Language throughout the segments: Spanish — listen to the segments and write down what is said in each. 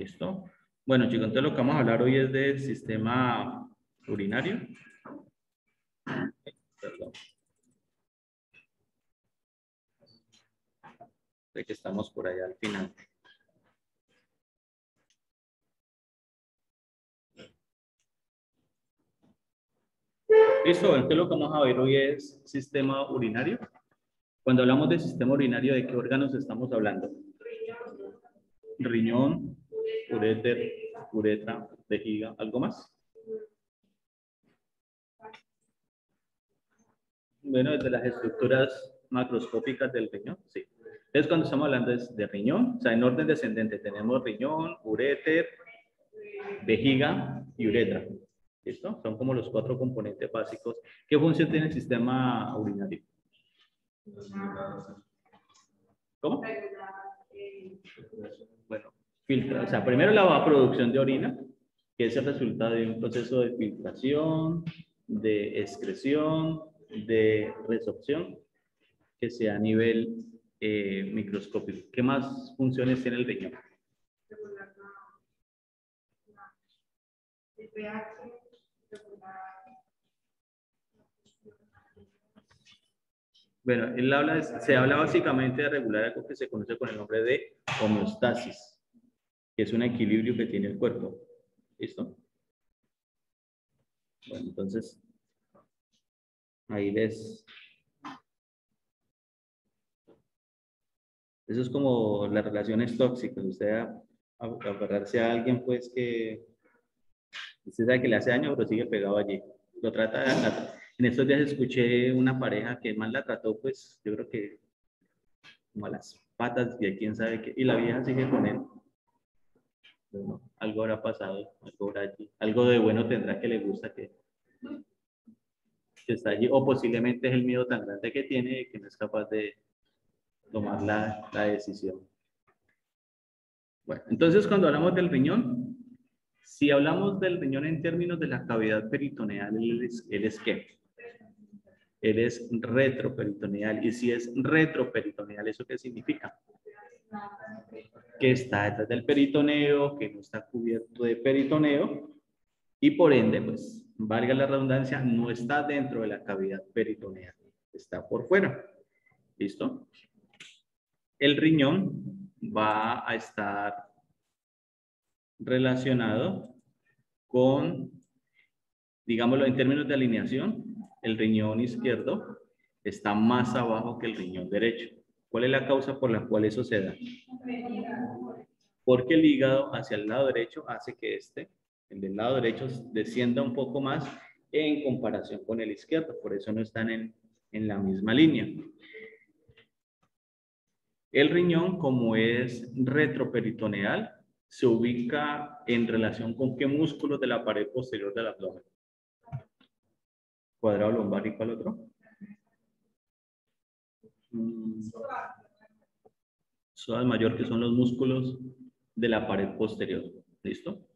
¿Listo? Bueno, chicos, entonces lo que vamos a hablar hoy es del sistema urinario. Perdón. De que estamos por allá al final. Listo, entonces lo que vamos a ver hoy es sistema urinario. Cuando hablamos de sistema urinario, ¿de qué órganos estamos hablando? Riñón, uréter, uretra, vejiga, ¿algo más? Bueno, desde las estructuras macroscópicas del riñón, sí. Entonces, cuando estamos hablando de riñón, o sea, en orden descendente tenemos riñón, uréter, vejiga y uretra. ¿Listo? Son como los 4 componentes básicos. ¿Qué función tiene el sistema urinario? ¿Cómo? Bueno, filtra, o sea, primero la producción de orina, que es el resultado de un proceso de filtración, de excreción, de resorción, que sea a nivel microscópico. ¿Qué más funciones tiene el riñón? Bueno, se habla básicamente de regular algo que se conoce con el nombre de homeostasis, que es un equilibrio que tiene el cuerpo. ¿Listo? Bueno, entonces, ahí ves. Eso es como las relaciones tóxicas. Usted agarrarse a alguien, pues, que usted sabe que le hace daño, pero sigue pegado allí. Lo trata. En estos días escuché una pareja que el man la trató, pues, yo creo que como a las patas y a quién sabe qué. Y la vieja sigue con él. Bueno, algo habrá pasado, algo habrá allí. Algo de bueno tendrá que le gusta que está allí. O posiblemente es el miedo tan grande que tiene que no es capaz de tomar la decisión. Bueno, entonces cuando hablamos del riñón, si hablamos del riñón en términos de la cavidad peritoneal, él es ¿qué? Él es retroperitoneal. Y si es retroperitoneal, ¿eso qué significa? Que está detrás del peritoneo, que no está cubierto de peritoneo, y por ende, pues, valga la redundancia, no está dentro de la cavidad peritoneal, está por fuera. ¿Listo? El riñón va a estar relacionado con, digámoslo en términos de alineación, el riñón izquierdo está más abajo que el riñón derecho. ¿Cuál es la causa por la cual eso se da? Porque el hígado hacia el lado derecho hace que el del lado derecho, descienda un poco más en comparación con el izquierdo. Por eso no están en la misma línea. El riñón, como es retroperitoneal, se ubica en relación con qué músculos de la pared posterior del abdomen. Cuadrado lumbar y ¿cuál otro? Psoas mayor, que son los músculos de la pared posterior. ¿Listo?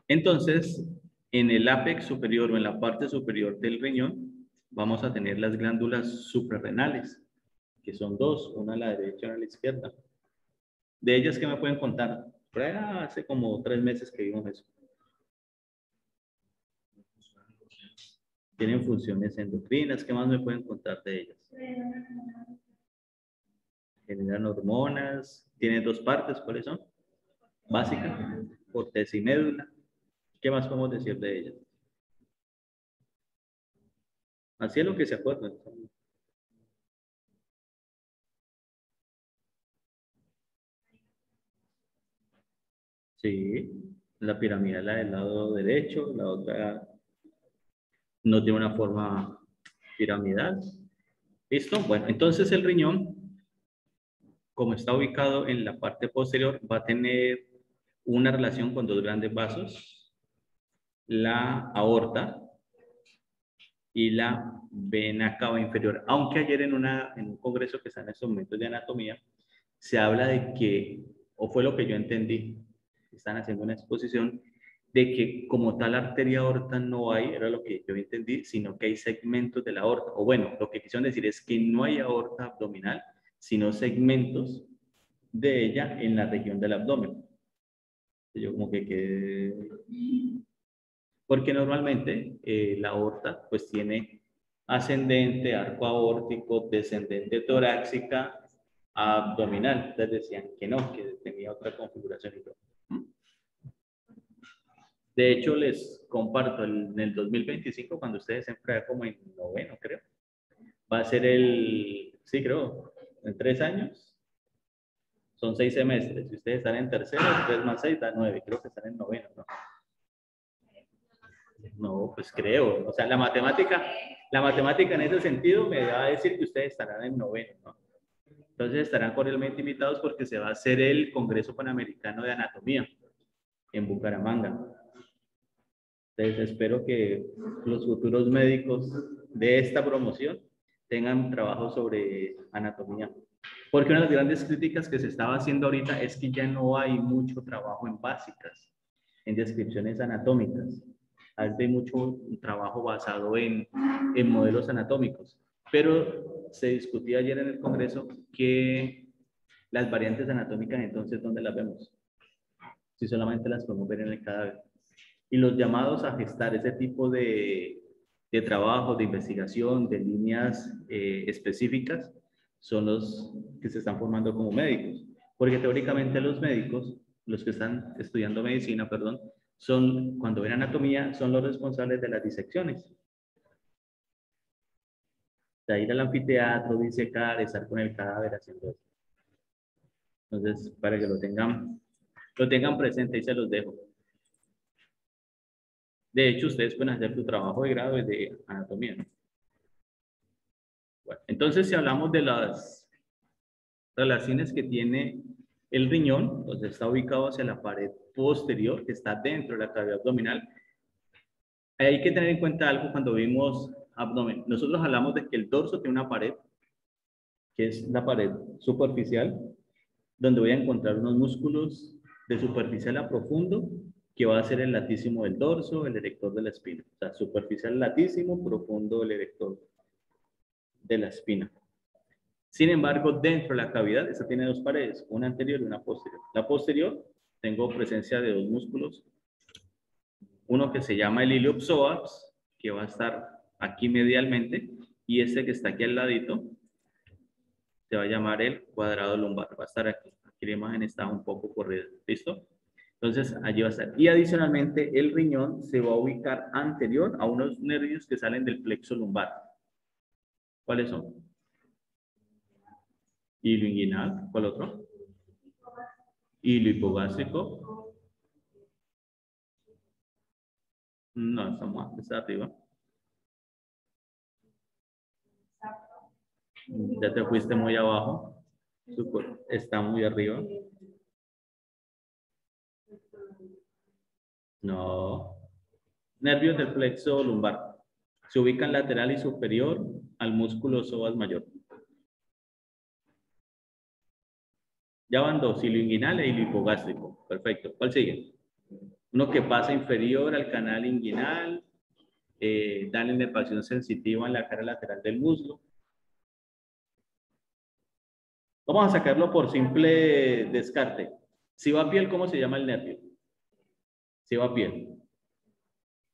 Entonces, en el ápex superior o en la parte superior del riñón, vamos a tener las glándulas suprarrenales, que son 2, una a la derecha y una a la izquierda. De ellas, ¿qué me pueden contar? Hace como 3 meses que vimos eso. Tienen funciones endocrinas. ¿Qué más me pueden contar de ellas? Generan hormonas. Tienen 2 partes, ¿cuáles son? Básica, corteza y médula. ¿Qué más podemos decir de ellas? Así es lo que se acuerdan. Sí, la piramidal, la del lado derecho, la otra no tiene una forma piramidal. ¿Listo? Bueno, entonces el riñón, como está ubicado en la parte posterior, va a tener una relación con 2 grandes vasos, la aorta y la vena cava inferior. Aunque ayer en un congreso que está en estos momentos de anatomía, se habla de que, o fue lo que yo entendí, están haciendo una exposición, de que como tal arteria aorta no hay, era lo que yo entendí, sino que hay segmentos de la aorta. O bueno, lo que quisieron decir es que no hay aorta abdominal, sino segmentos de ella en la región del abdomen. Yo como que quedé... Porque normalmente la aorta pues tiene ascendente, arco aórtico, descendente torácica, abdominal. Entonces decían que no, que tenía otra configuración y todo. De hecho, les comparto, en el 2025, cuando ustedes entran como en noveno, creo, va a ser sí, creo, en 3 años, son 6 semestres. Si ustedes están en tercero, 3 más 6 da 9, creo que están en noveno, ¿no? No, pues creo. O sea, la matemática en ese sentido me va a decir que ustedes estarán en noveno, ¿no? Entonces estarán cordialmente invitados porque se va a hacer el Congreso Panamericano de Anatomía en Bucaramanga. Entonces espero que los futuros médicos de esta promoción tengan trabajo sobre anatomía. Porque una de las grandes críticas que se estaba haciendo ahorita es que ya no hay mucho trabajo en básicas, en descripciones anatómicas. Hay mucho trabajo basado en modelos anatómicos. Pero se discutía ayer en el Congreso que las variantes anatómicas, entonces, ¿dónde las vemos? Si solamente las podemos ver en el cadáver. Y los llamados a gestar ese tipo de trabajo, de investigación, de líneas específicas, son los que se están formando como médicos. Porque teóricamente los médicos, los que están estudiando medicina, perdón, son, cuando ven anatomía, son los responsables de las disecciones. De ir al anfiteatro, disecar, estar con el cadáver haciendo eso. Entonces, para que lo tengan presente y se los dejo. De hecho, ustedes pueden hacer su trabajo de grado de anatomía, ¿no? Bueno, entonces, si hablamos de las relaciones que tiene el riñón, pues está ubicado hacia la pared posterior, que está dentro de la cavidad abdominal. Hay que tener en cuenta algo cuando vimos abdomen. Nosotros hablamos de que el dorso tiene una pared, que es la pared superficial, donde voy a encontrar unos músculos de superficial a profundo, que va a ser el latísimo del dorso, el erector de la espina. O sea, superficial latísimo, profundo el erector de la espina. Sin embargo, dentro de la cavidad, esta tiene dos paredes, una anterior y una posterior. La posterior, tengo presencia de dos músculos, uno que se llama el iliopsoas, que va a estar aquí medialmente, y este que está aquí al ladito, se va a llamar el cuadrado lumbar, va a estar aquí. Aquí la imagen está un poco corrida, ¿listo? Entonces, allí va a estar. Y adicionalmente, el riñón se va a ubicar anterior a unos nervios que salen del plexo lumbar. ¿Cuáles son? Hilo inguinal, ¿cuál otro? Hilo hipogástrico. No, está arriba. Ya te fuiste muy abajo. Está muy arriba. No. Nervios del plexo lumbar. Se ubican lateral y superior al músculo psoas mayor. Ya van dos, hilo inguinal e hilo hipogástrico. Perfecto. ¿Cuál sigue? Uno que pasa inferior al canal inguinal, da la inervación sensitiva en la cara lateral del muslo. Vamos a sacarlo por simple descarte. Si va a piel, ¿cómo se llama el nervio? Si va a piel.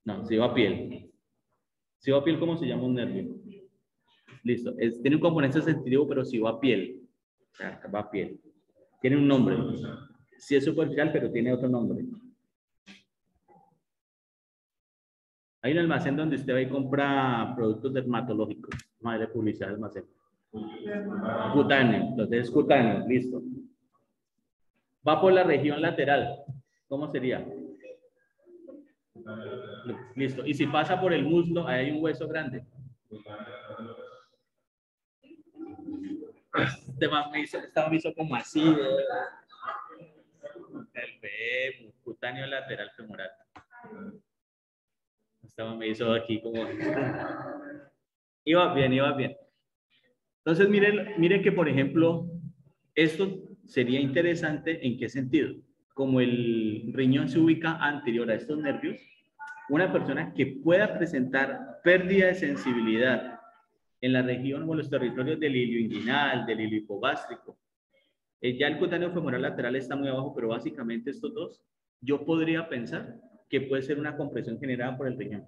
No, si va a piel. Si va a piel, ¿cómo se llama un nervio? Listo. Tiene un componente sensitivo, pero si va a piel. O sea, va a piel. Tiene un nombre. Sí es superficial, pero tiene otro nombre. Hay un almacén donde usted va y compra productos dermatológicos. Madre publicidad del almacén. Cutáneo. Entonces es cutáneo. Listo. Va por la región lateral. ¿Cómo sería? Listo. Y si pasa por el muslo, ahí hay un hueso grande. Esta me hizo como así. El fémur, cutáneo lateral femoral. Esta me hizo aquí como... Iba bien, iba bien. Entonces, miren que, por ejemplo, esto sería interesante en qué sentido. Como el riñón se ubica anterior a estos nervios, una persona que pueda presentar pérdida de sensibilidad en la región o los territorios del hilio inguinal, del hilio hipogástrico. Ya el cutáneo femoral lateral está muy abajo, pero básicamente estos dos yo podría pensar que puede ser una compresión generada por el riñón.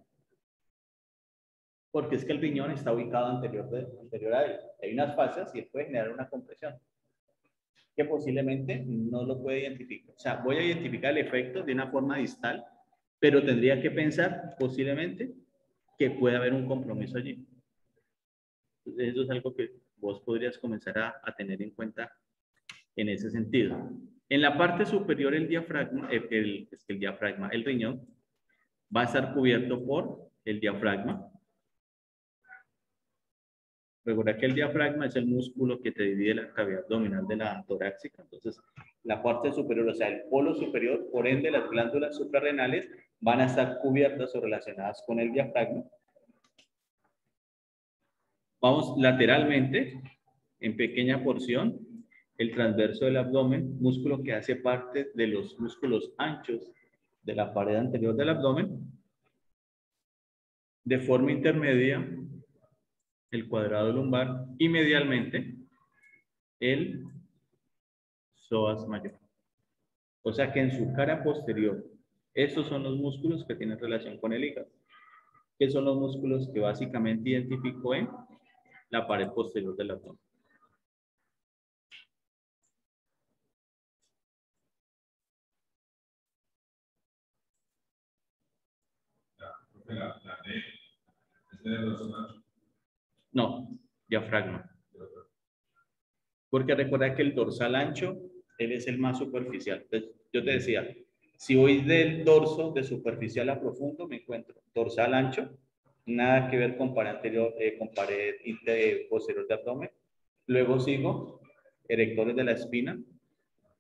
Porque es que el riñón está ubicado anterior a él. Hay unas fascias y él puede generar una compresión que posiblemente no lo puede identificar. O sea, voy a identificar el efecto de una forma distal, pero tendría que pensar posiblemente que puede haber un compromiso allí. Entonces, eso es algo que vos podrías comenzar a tener en cuenta en ese sentido. En la parte superior, el diafragma, el riñón, va a estar cubierto por el diafragma. Recuerda que el diafragma es el músculo que te divide la cavidad abdominal de la torácica. Entonces, la parte superior, o sea, el polo superior, por ende, las glándulas suprarrenales van a estar cubiertas o relacionadas con el diafragma. Vamos lateralmente, en pequeña porción, el transverso del abdomen, músculo que hace parte de los músculos anchos de la pared anterior del abdomen. De forma intermedia, el cuadrado lumbar, y medialmente el psoas mayor. O sea que en su cara posterior, estos son los músculos que tienen relación con el hígado, que son los músculos que básicamente identifico en la pared posterior del abdomen. No, diafragma. Porque recuerda que el dorsal ancho, él es el más superficial. Entonces, yo te decía, si voy del dorso de superficial a profundo, me encuentro dorsal ancho, nada que ver con pared anterior, con pared posterior de abdomen. Luego sigo erectores de la espina,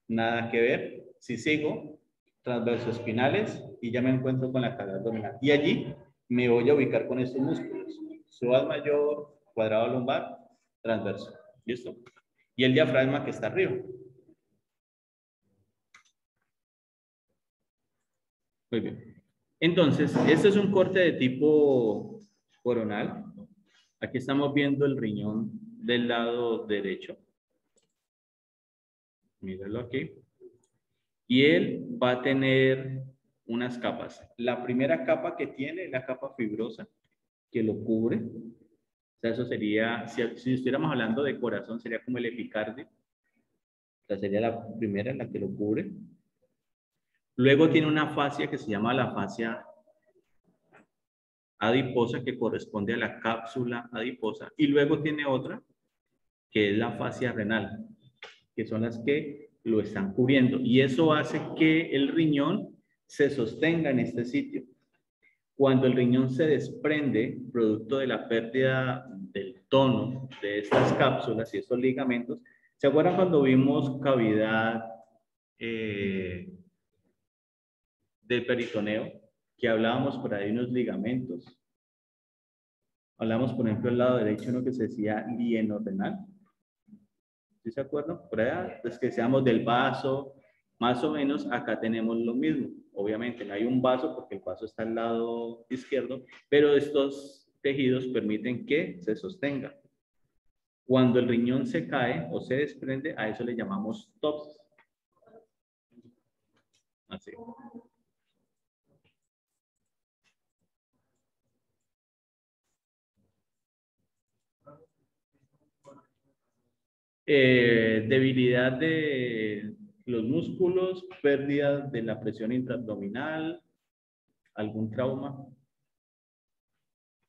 nada que ver. Si sigo transversoespinales y ya me encuentro con la cavidad abdominal. Y allí me voy a ubicar con estos músculos. Psoas mayor, cuadrado lumbar, transverso. ¿Listo? Y el diafragma que está arriba. Muy bien. Entonces, este es un corte de tipo coronal. Aquí estamos viendo el riñón del lado derecho. Míralo aquí. Y él va a tener unas capas. La primera capa que tiene es la capa fibrosa, que lo cubre. O sea, eso sería, si estuviéramos hablando de corazón, sería como el epicardio. O sea, sería la primera, la que lo cubre. Luego tiene una fascia que se llama la fascia adiposa, que corresponde a la cápsula adiposa. Y luego tiene otra, que es la fascia renal, que son las que lo están cubriendo. Y eso hace que el riñón se sostenga en este sitio. Cuando el riñón se desprende, producto de la pérdida del tono de estas cápsulas y estos ligamentos, ¿se acuerdan cuando vimos cavidad del peritoneo? Que hablábamos por ahí de unos ligamentos. Hablamos, por ejemplo, del lado derecho, uno que se decía lieno-renal. ¿Sí se acuerdan? Por allá, pues que seamos del vaso, más o menos, acá tenemos lo mismo. Obviamente no hay un vaso porque el vaso está al lado izquierdo, pero estos tejidos permiten que se sostenga. Cuando el riñón se cae o se desprende, a eso le llamamos TOPS. Así. Debilidad de los músculos, pérdida de la presión intraabdominal, algún trauma. O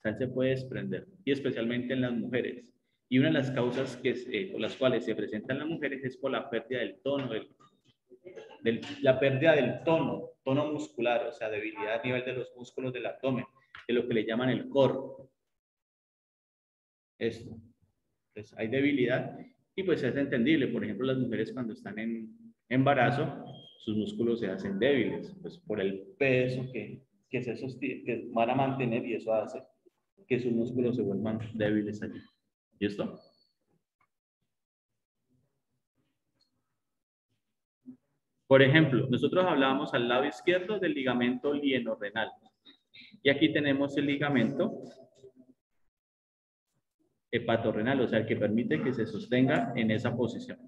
sea, se puede desprender, y especialmente en las mujeres. Y una de las causas por las cuales se presentan las mujeres es por la pérdida del tono, la pérdida del tono muscular, o sea, debilidad a nivel de los músculos del abdomen, de lo que le llaman el core. Esto. Entonces, hay debilidad y pues es entendible. Por ejemplo, las mujeres cuando están en embarazo, sus músculos se hacen débiles, pues por el peso que se sostiene, que van a mantener, y eso hace que sus músculos se vuelvan débiles allí. ¿Listo? Por ejemplo, nosotros hablábamos al lado izquierdo del ligamento lieno-renal. Y aquí tenemos el ligamento hepatorrenal, o sea, el que permite que se sostenga en esa posición.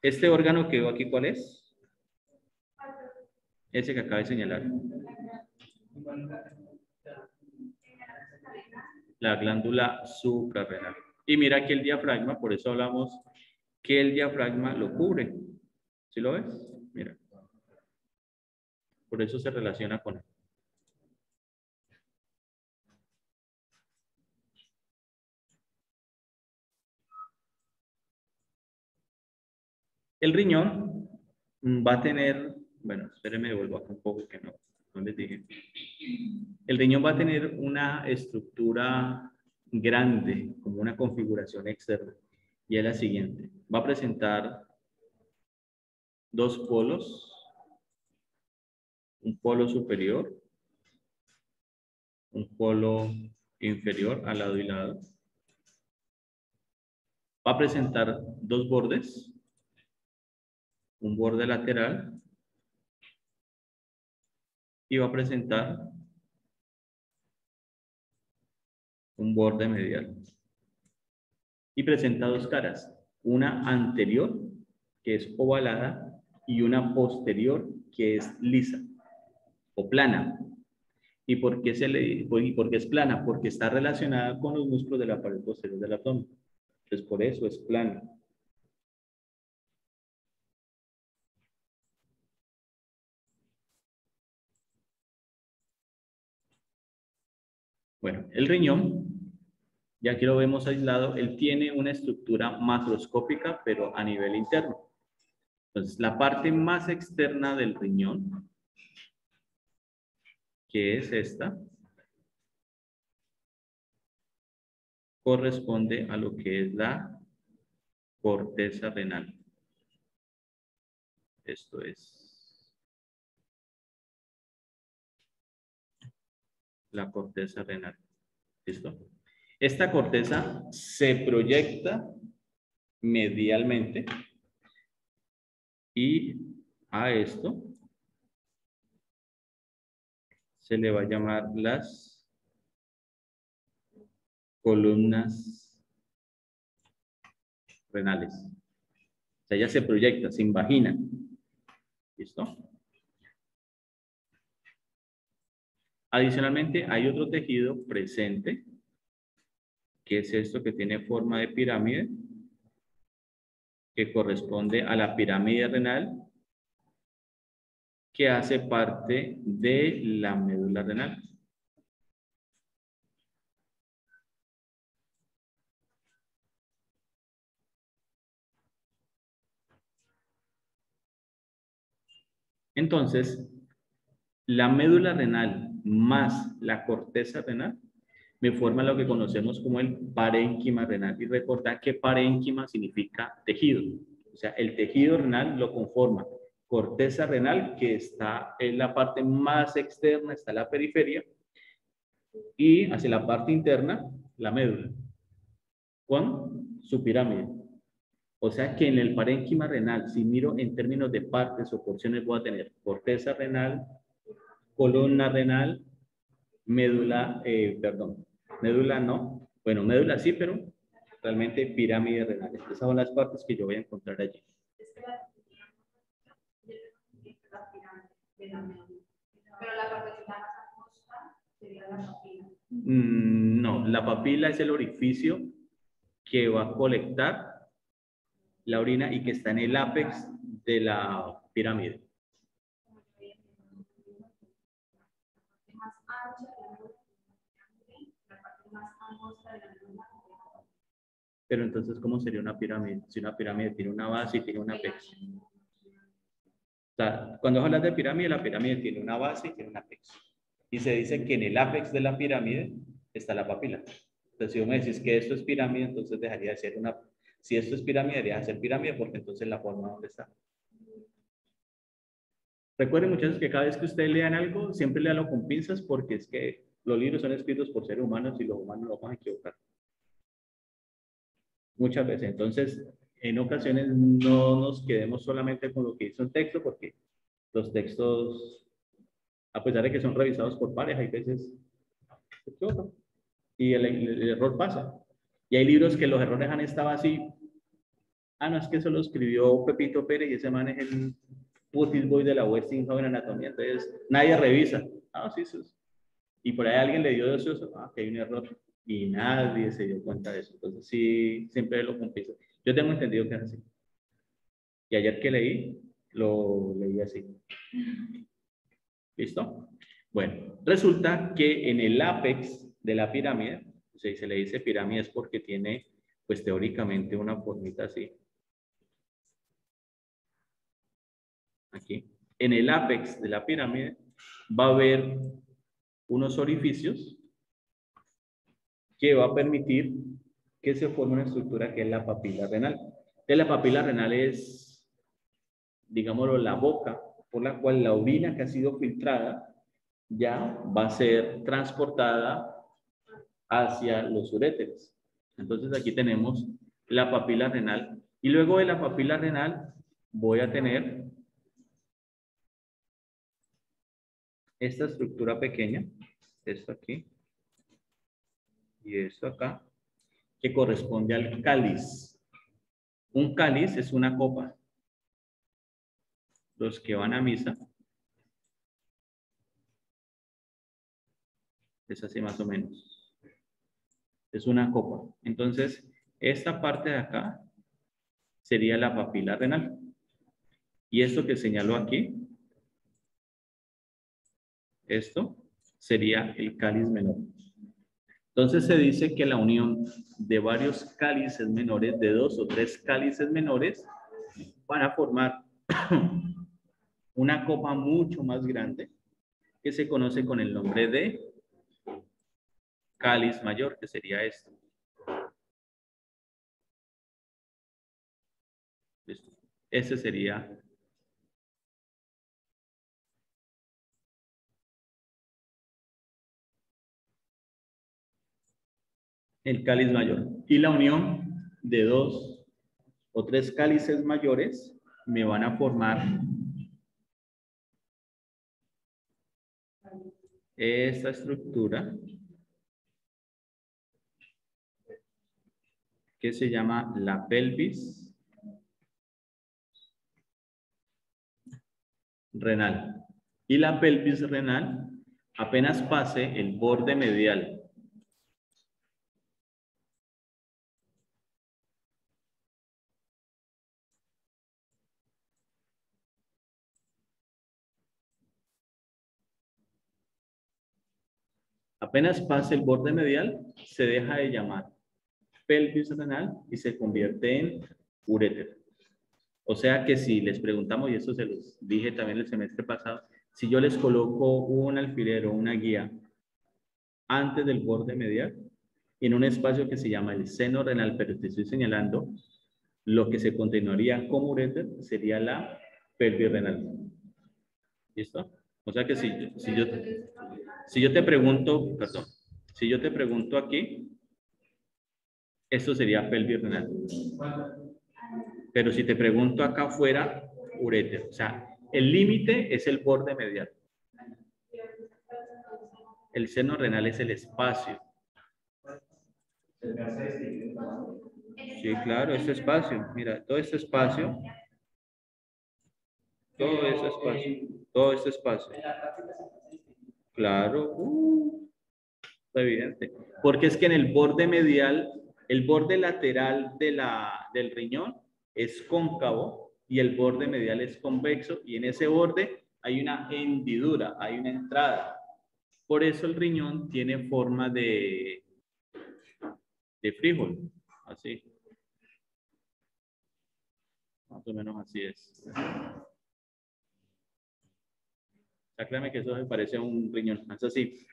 Este órgano que veo aquí, ¿cuál es? Ese que acaba de señalar. La glándula suprarrenal. Y mira que el diafragma, por eso hablamos que el diafragma lo cubre. ¿Sí lo ves? Mira. Por eso se relaciona con él. El riñón va a tener, bueno, espérenme, devuelvo acá un poco que no les dije. El riñón va a tener una estructura grande, como una configuración externa, y es la siguiente. Va a presentar dos polos, un polo superior, un polo inferior al lado y lado. Va a presentar dos bordes, un borde lateral, y va a presentar un borde medial. Y presenta dos caras, una anterior, que es ovalada, y una posterior, que es lisa o plana. ¿Y por qué es plana? Porque está relacionada con los músculos de la pared posterior del abdomen. Entonces, por eso es plana. Bueno, el riñón, ya aquí lo vemos aislado, él tiene una estructura macroscópica, pero a nivel interno. Entonces, la parte más externa del riñón, que es esta, corresponde a lo que es la corteza renal. Esto es la corteza renal. ¿Listo? Esta corteza se proyecta medialmente y a esto se le va a llamar las columnas renales. O sea, ella se proyecta, se invagina. ¿Listo? Adicionalmente, hay otro tejido presente, que es esto que tiene forma de pirámide, que corresponde a la pirámide renal, que hace parte de la médula renal. Entonces, la médula renal más la corteza renal me forma lo que conocemos como el parénquima renal. Y recordad que parénquima significa tejido. O sea, el tejido renal lo conforma corteza renal, que está en la parte más externa, está la periferia, y hacia la parte interna, la médula, con su pirámide. O sea que en el parénquima renal, si miro en términos de partes o porciones, voy a tener corteza renal, columna renal, médula, médula no, bueno, médula sí, pero realmente pirámide renal. Estas son las partes que yo voy a encontrar allí. Pero la papila más angosta sería la papila. No, la papila es el orificio que va a colectar la orina y que está en el ápex de la pirámide. Pero entonces, ¿cómo sería una pirámide? Si una pirámide tiene una base y tiene un apex. O sea, cuando hablas de pirámide, la pirámide tiene una base y tiene un apex. Y se dice que en el ápex de la pirámide está la papila. Entonces, si vos me decís que esto es pirámide, entonces dejaría de ser una... Si esto es pirámide, debería de ser pirámide, porque entonces la forma donde está. Recuerden, muchachos, que cada vez que ustedes lean algo, siempre léalo con pinzas, porque es que los libros son escritos por seres humanos y los humanos no van a equivocar. Muchas veces. Entonces, en ocasiones no nos quedemos solamente con lo que dice un texto, porque los textos, a pesar de que son revisados por pares, hay veces se equivocan y el error pasa. Y hay libros que los errores han estado así. Ah, no, es que eso lo escribió Pepito Pérez y ese man es el Putis voy de la Westinghouse en anatomía, entonces nadie revisa. Ah, sí, sí. Y por ahí alguien le dio de eso, ah, que hay un error. Y nadie se dio cuenta de eso. Entonces sí, siempre lo complico. Yo tengo entendido que es así. Y ayer que leí, lo leí así. ¿Listo? Bueno, resulta que en el ápex de la pirámide, se le dice pirámide es porque tiene, pues teóricamente, una formita así. Aquí. En el ápex de la pirámide va a haber unos orificios que va a permitir que se forme una estructura que es la papila renal. Entonces, la papila renal es, digámoslo, la boca por la cual la orina que ha sido filtrada ya va a ser transportada hacia los uréteres. Entonces aquí tenemos la papila renal y luego de la papila renal voy a tener esta estructura pequeña, esto aquí y esto acá, que corresponde al cáliz. Un cáliz es una copa. Los que van a misa, es así más o menos. Es una copa. Entonces, esta parte de acá sería la papila renal. Y esto que señaló aquí, esto sería el cáliz menor. Entonces se dice que la unión de varios cálices menores, de 2 o 3 cálices menores, van a formar una copa mucho más grande que se conoce con el nombre de cáliz mayor, que sería esto. ¿Listo? Ese sería el cáliz mayor. Y la unión de 2 o 3 cálices mayores me van a formar esta estructura que se llama la pelvis renal. Y la pelvis renal, apenas pase el borde medial apenas pase el borde medial, se deja de llamar pelvis renal y se convierte en uréter. O sea que si les preguntamos, y eso se los dije también el semestre pasado, si yo les coloco un alfiler o una guía antes del borde medial, en un espacio que se llama el seno renal, pero te estoy señalando, lo que se continuaría como uréter sería la pelvis renal. ¿Listo? O sea que si yo te pregunto, perdón, si yo te pregunto aquí, esto sería pelvis renal. Pero si te pregunto acá afuera, uréter. O sea, el límite es el borde medial. El seno renal es el espacio. Sí, claro, este espacio. Mira, todo este espacio. Todo este espacio. Todo este espacio. Claro. Evidente. Porque es que en el borde medial, el borde lateral del riñón es cóncavo y el borde medial es convexo y en ese borde hay una hendidura, hay una entrada. Por eso el riñón tiene forma de frijol, así. Más o menos así es. O sea, créeme que eso me parece un riñón. Es así.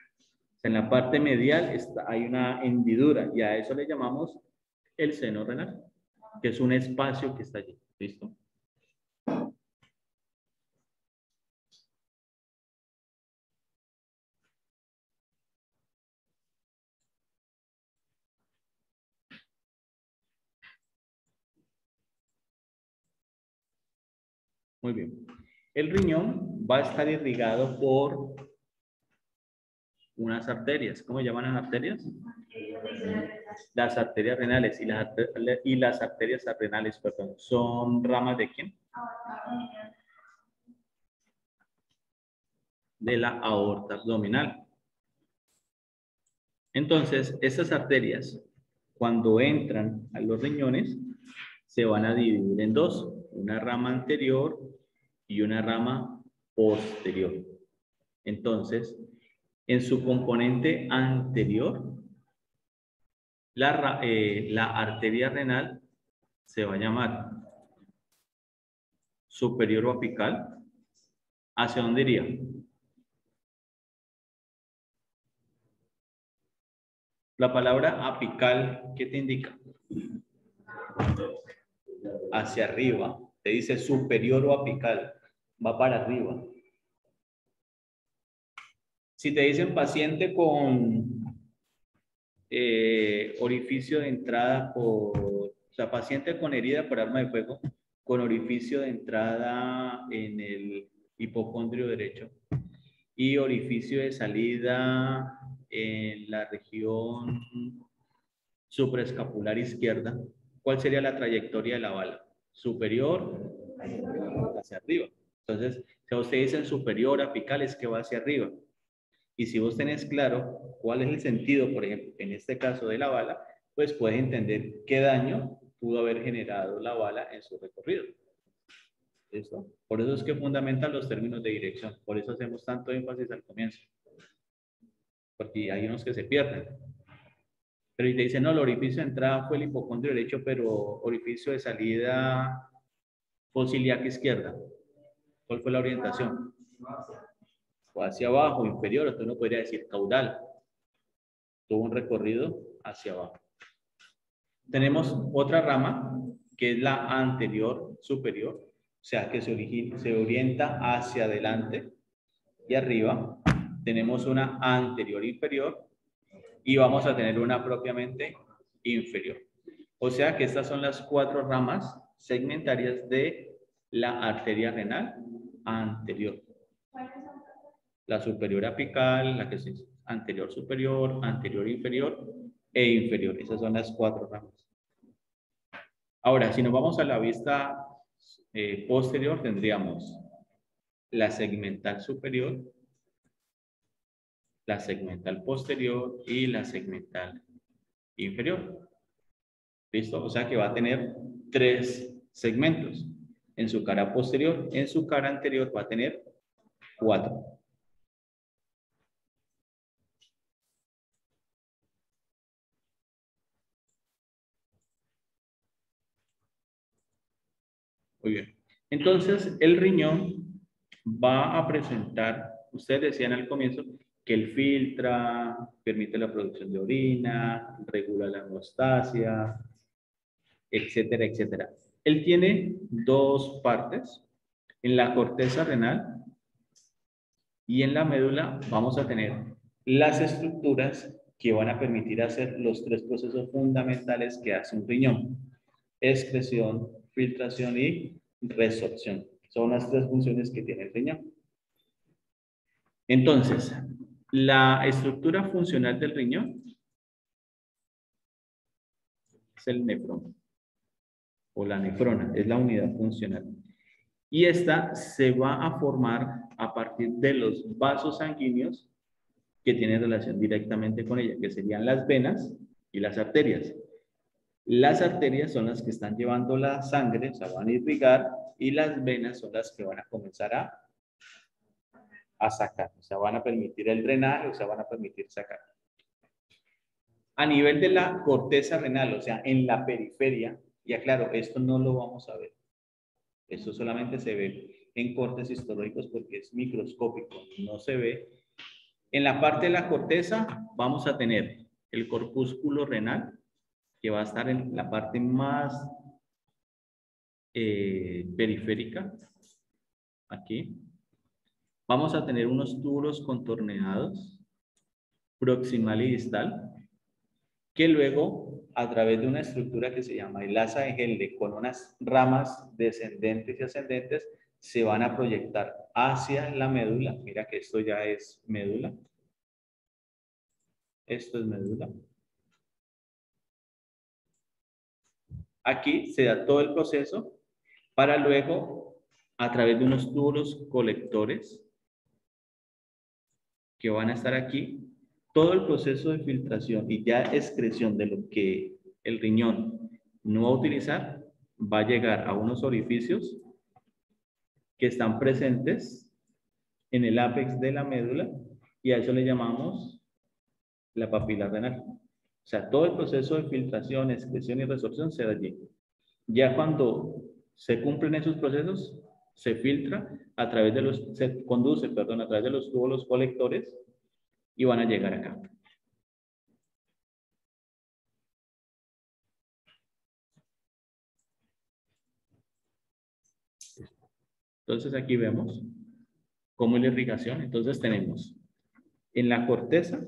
En la parte medial hay una hendidura y a eso le llamamos el seno renal, que es un espacio que está allí. ¿Listo? Muy bien. El riñón va a estar irrigado por unas arterias. ¿Cómo se llaman las arterias? Las arterias renales. Y las arterias renales, perdón, ¿son ramas de quién? de la aorta abdominal. Entonces, estas arterias, cuando entran a los riñones, se van a dividir en dos, una rama anterior y una rama posterior. Entonces, en su componente anterior, la arteria renal se va a llamar superior o apical. ¿Hacia dónde iría? La palabra apical, ¿qué te indica? Hacia arriba. Te dice superior o apical. Va para arriba. Si te dicen paciente con orificio de entrada o sea, paciente con herida por arma de fuego, con orificio de entrada en el hipocondrio derecho y orificio de salida en la región supraescapular izquierda, ¿cuál sería la trayectoria de la bala? Superior hacia arriba. Entonces, si ustedes dicen superior apical, es que va hacia arriba. Y si vos tenés claro cuál es el sentido, por ejemplo, en este caso de la bala, pues puedes entender qué daño pudo haber generado la bala en su recorrido. ¿Listo? Por eso es que fundamentan los términos de dirección. Por eso hacemos tanto énfasis al comienzo. Porque hay unos que se pierden. Pero y te dicen, no, el orificio de entrada fue el hipocondrio derecho, pero orificio de salida fue ilíaca izquierda. ¿Cuál fue la orientación? O hacia abajo, inferior, entonces uno podría decir caudal. Tuvo un recorrido hacia abajo. Tenemos otra rama, que es la anterior superior, o sea, que se orienta hacia adelante y arriba. Tenemos una anterior inferior y vamos a tener una propiamente inferior. O sea que estas son las 4 ramas segmentarias de la arteria renal anterior. La superior apical, la que es anterior superior, anterior inferior e inferior. Esas son las 4 ramas. Ahora, si nos vamos a la vista posterior, tendríamos la segmental superior, la segmental posterior y la segmental inferior. ¿Listo? O sea que va a tener 3 segmentos en su cara posterior. En su cara anterior va a tener 4. Muy bien. Entonces, el riñón va a presentar, ustedes decían al comienzo, que él filtra, permite la producción de orina, regula la hemostasia, etcétera, etcétera. Él tiene 2 partes. En la corteza renal y en la médula vamos a tener las estructuras que van a permitir hacer los 3 procesos fundamentales que hace un riñón: excreción, filtración y resorción. Son las 3 funciones que tiene el riñón. Entonces, la estructura funcional del riñón es el nefrón o la nefrona, es la unidad funcional. Y esta se va a formar a partir de los vasos sanguíneos que tienen relación directamente con ella, que serían las venas y las arterias. Las arterias son las que están llevando la sangre, o sea, van a irrigar, y las venas son las que van a comenzar a sacar, o sea, van a permitir el drenaje, o sea, van a permitir sacar. A nivel de la corteza renal, o sea, en la periferia, ya claro, esto no lo vamos a ver. Esto solamente se ve en cortes histológicos porque es microscópico, no se ve. En la parte de la corteza vamos a tener el corpúsculo renal, que va a estar en la parte más periférica, aquí. Vamos a tener unos túbulos contorneados, proximal y distal, que luego, a través de una estructura que se llama hilasa de Helde, con unas ramas descendentes y ascendentes, se van a proyectar hacia la médula. Mira que esto ya es médula. Esto es médula. Aquí se da todo el proceso para luego, a través de unos túbulos colectores, que van a estar aquí, todo el proceso de filtración y ya excreción de lo que el riñón no va a utilizar, va a llegar a unos orificios que están presentes en el ápex de la médula y a eso le llamamos la papila renal. O sea, todo el proceso de filtración, excreción y resorción se da allí. Ya cuando se cumplen esos procesos, se filtra a través de los, se conduce, perdón, a través de los túbulos colectores y van a llegar acá. Entonces aquí vemos cómo es la irrigación. Entonces tenemos en la corteza,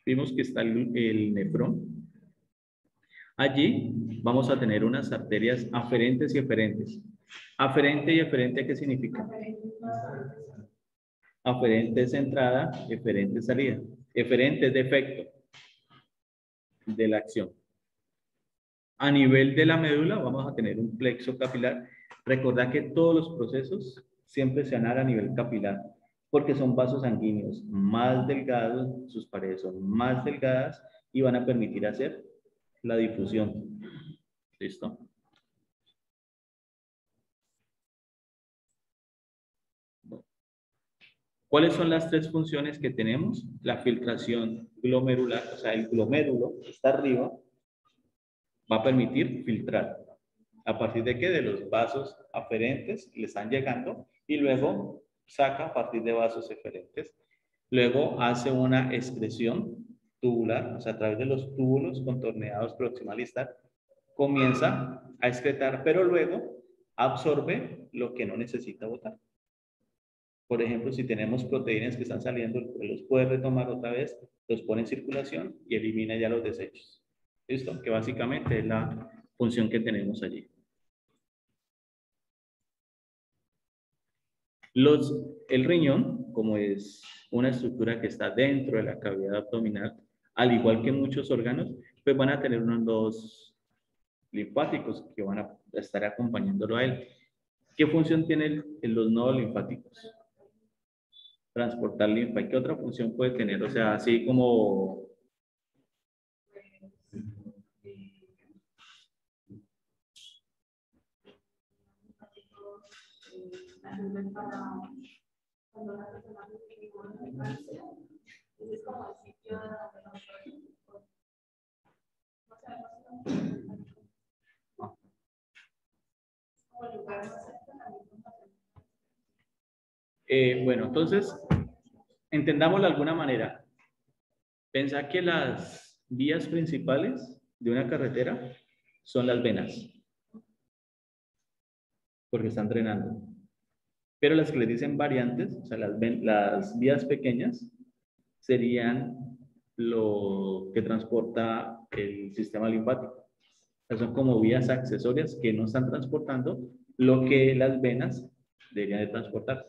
vimos que está el nefrón. Allí vamos a tener unas arterias aferentes y eferentes. Aferente y eferente, ¿qué significa? Aferente es entrada, eferente es salida. Eferente es de efecto de la acción. A nivel de la médula vamos a tener un plexo capilar. Recordad que todos los procesos siempre se van a dar a nivel capilar porque son vasos sanguíneos más delgados, sus paredes son más delgadas y van a permitir hacer la difusión. ¿Listo? ¿Cuáles son las tres funciones que tenemos? La filtración glomerular, o sea, el glomérulo está arriba, va a permitir filtrar. ¿A partir de qué? De los vasos aferentes le están llegando y luego saca a partir de vasos eferentes. Luego hace una excreción tubular, o sea, a través de los túbulos contorneados proximal y distal, comienza a excretar, pero luego absorbe lo que no necesita botar. Por ejemplo, si tenemos proteínas que están saliendo, los puede retomar otra vez, los pone en circulación y elimina ya los desechos. ¿Listo? Que básicamente es la función que tenemos allí. El riñón, como es una estructura que está dentro de la cavidad abdominal, al igual que muchos órganos, pues van a tener unos nodos linfáticos que van a estar acompañándolo a él. ¿Qué función tienen los nodos linfáticos? Transportar linfa. ¿Y qué otra función puede tener? O sea, así como... bueno, entonces, entendámoslo de alguna manera. Pensá que las vías principales de una carretera son las venas, porque están drenando. Pero las que les dicen variantes, o sea, las vías pequeñas, serían lo que transporta el sistema linfático. O sea, son como vías accesorias que no están transportando lo que las venas deberían de transportar.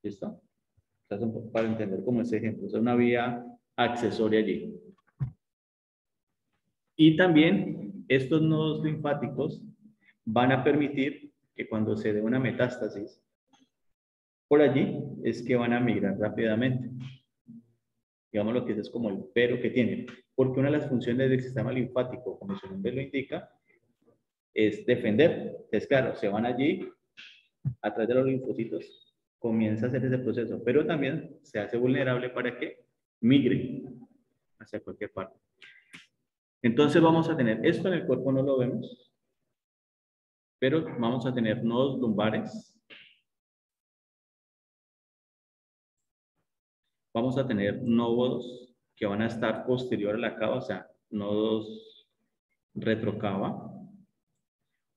¿Listo? O sea, un poco para entender como ese ejemplo. Es una vía accesoria allí. Y también estos nodos linfáticos van a permitir que cuando se dé una metástasis, por allí es que van a migrar rápidamente. Digamos lo que es como el pero que tienen. Porque una de las funciones del sistema linfático, como su nombre lo indica, es defender. Es claro, se van allí a través de los linfocitos, comienza a hacer ese proceso, pero también se hace vulnerable para que migre hacia cualquier parte. Entonces vamos a tener esto en el cuerpo, no lo vemos, pero vamos a tener nodos lumbares. Vamos a tener nodos que van a estar posterior a la cava, o sea, nodos retrocava.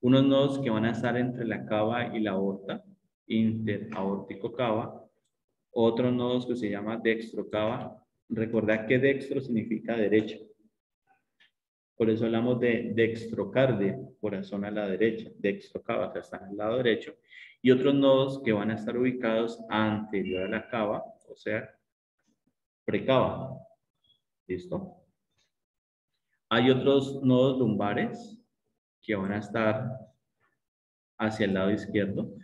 Unos nodos que van a estar entre la cava y la aorta, interaórtico cava. Otros nodos que se llama dextrocava. Recordad que dextro significa derecha. Por eso hablamos de dextrocardia, corazón a la derecha, dextrocava, o sea, están al lado derecho. Y otros nodos que van a estar ubicados anterior a la cava, o sea, precava. ¿Listo? Hay otros nodos lumbares que van a estar hacia el lado izquierdo.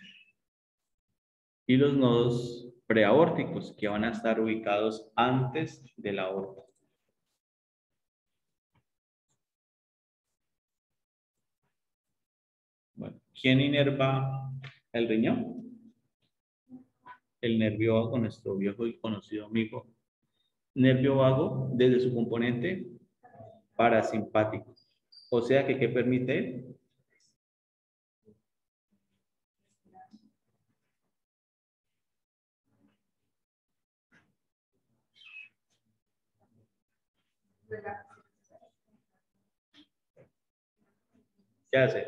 Y los nodos preaórticos que van a estar ubicados antes de la aorta. Bueno, ¿quién inerva el riñón? El nervio vago, nuestro viejo y conocido amigo. Nervio vago desde su componente parasimpático. O sea que, ¿qué permite? ¿Qué hace?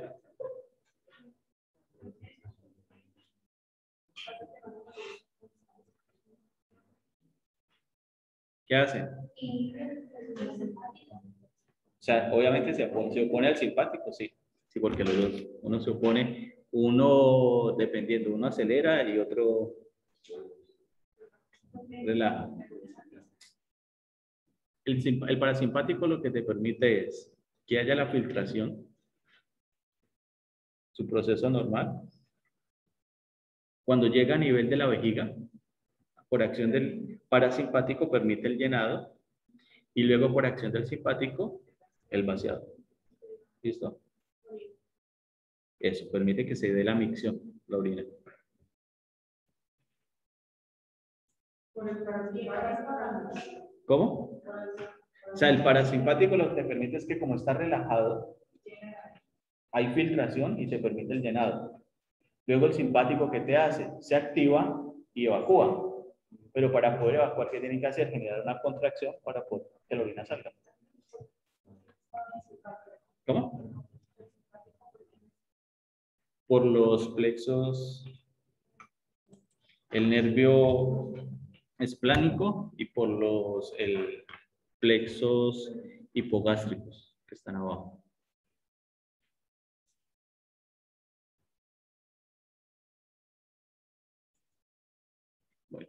¿Qué hace? O sea, obviamente se opone al simpático, sí. Sí, porque los dos, uno se opone, uno dependiendo, uno acelera y otro relaja. El parasimpático lo que te permite es que haya la filtración, su proceso normal. Cuando llega a nivel de la vejiga, por acción del parasimpático permite el llenado y luego por acción del simpático el vaciado. ¿Listo? Eso permite que se dé la micción, la orina. ¿Cómo? O sea, el parasimpático lo que te permite es que como está relajado, hay filtración y se permite el llenado. Luego el simpático, ¿qué te hace? Se activa y evacúa. Pero para poder evacuar, ¿qué tienen que hacer? Generar una contracción para poder que la orina salga. ¿Cómo? Por los plexos, el nervio esplánico y por los plexos hipogástricos que están abajo. Bueno,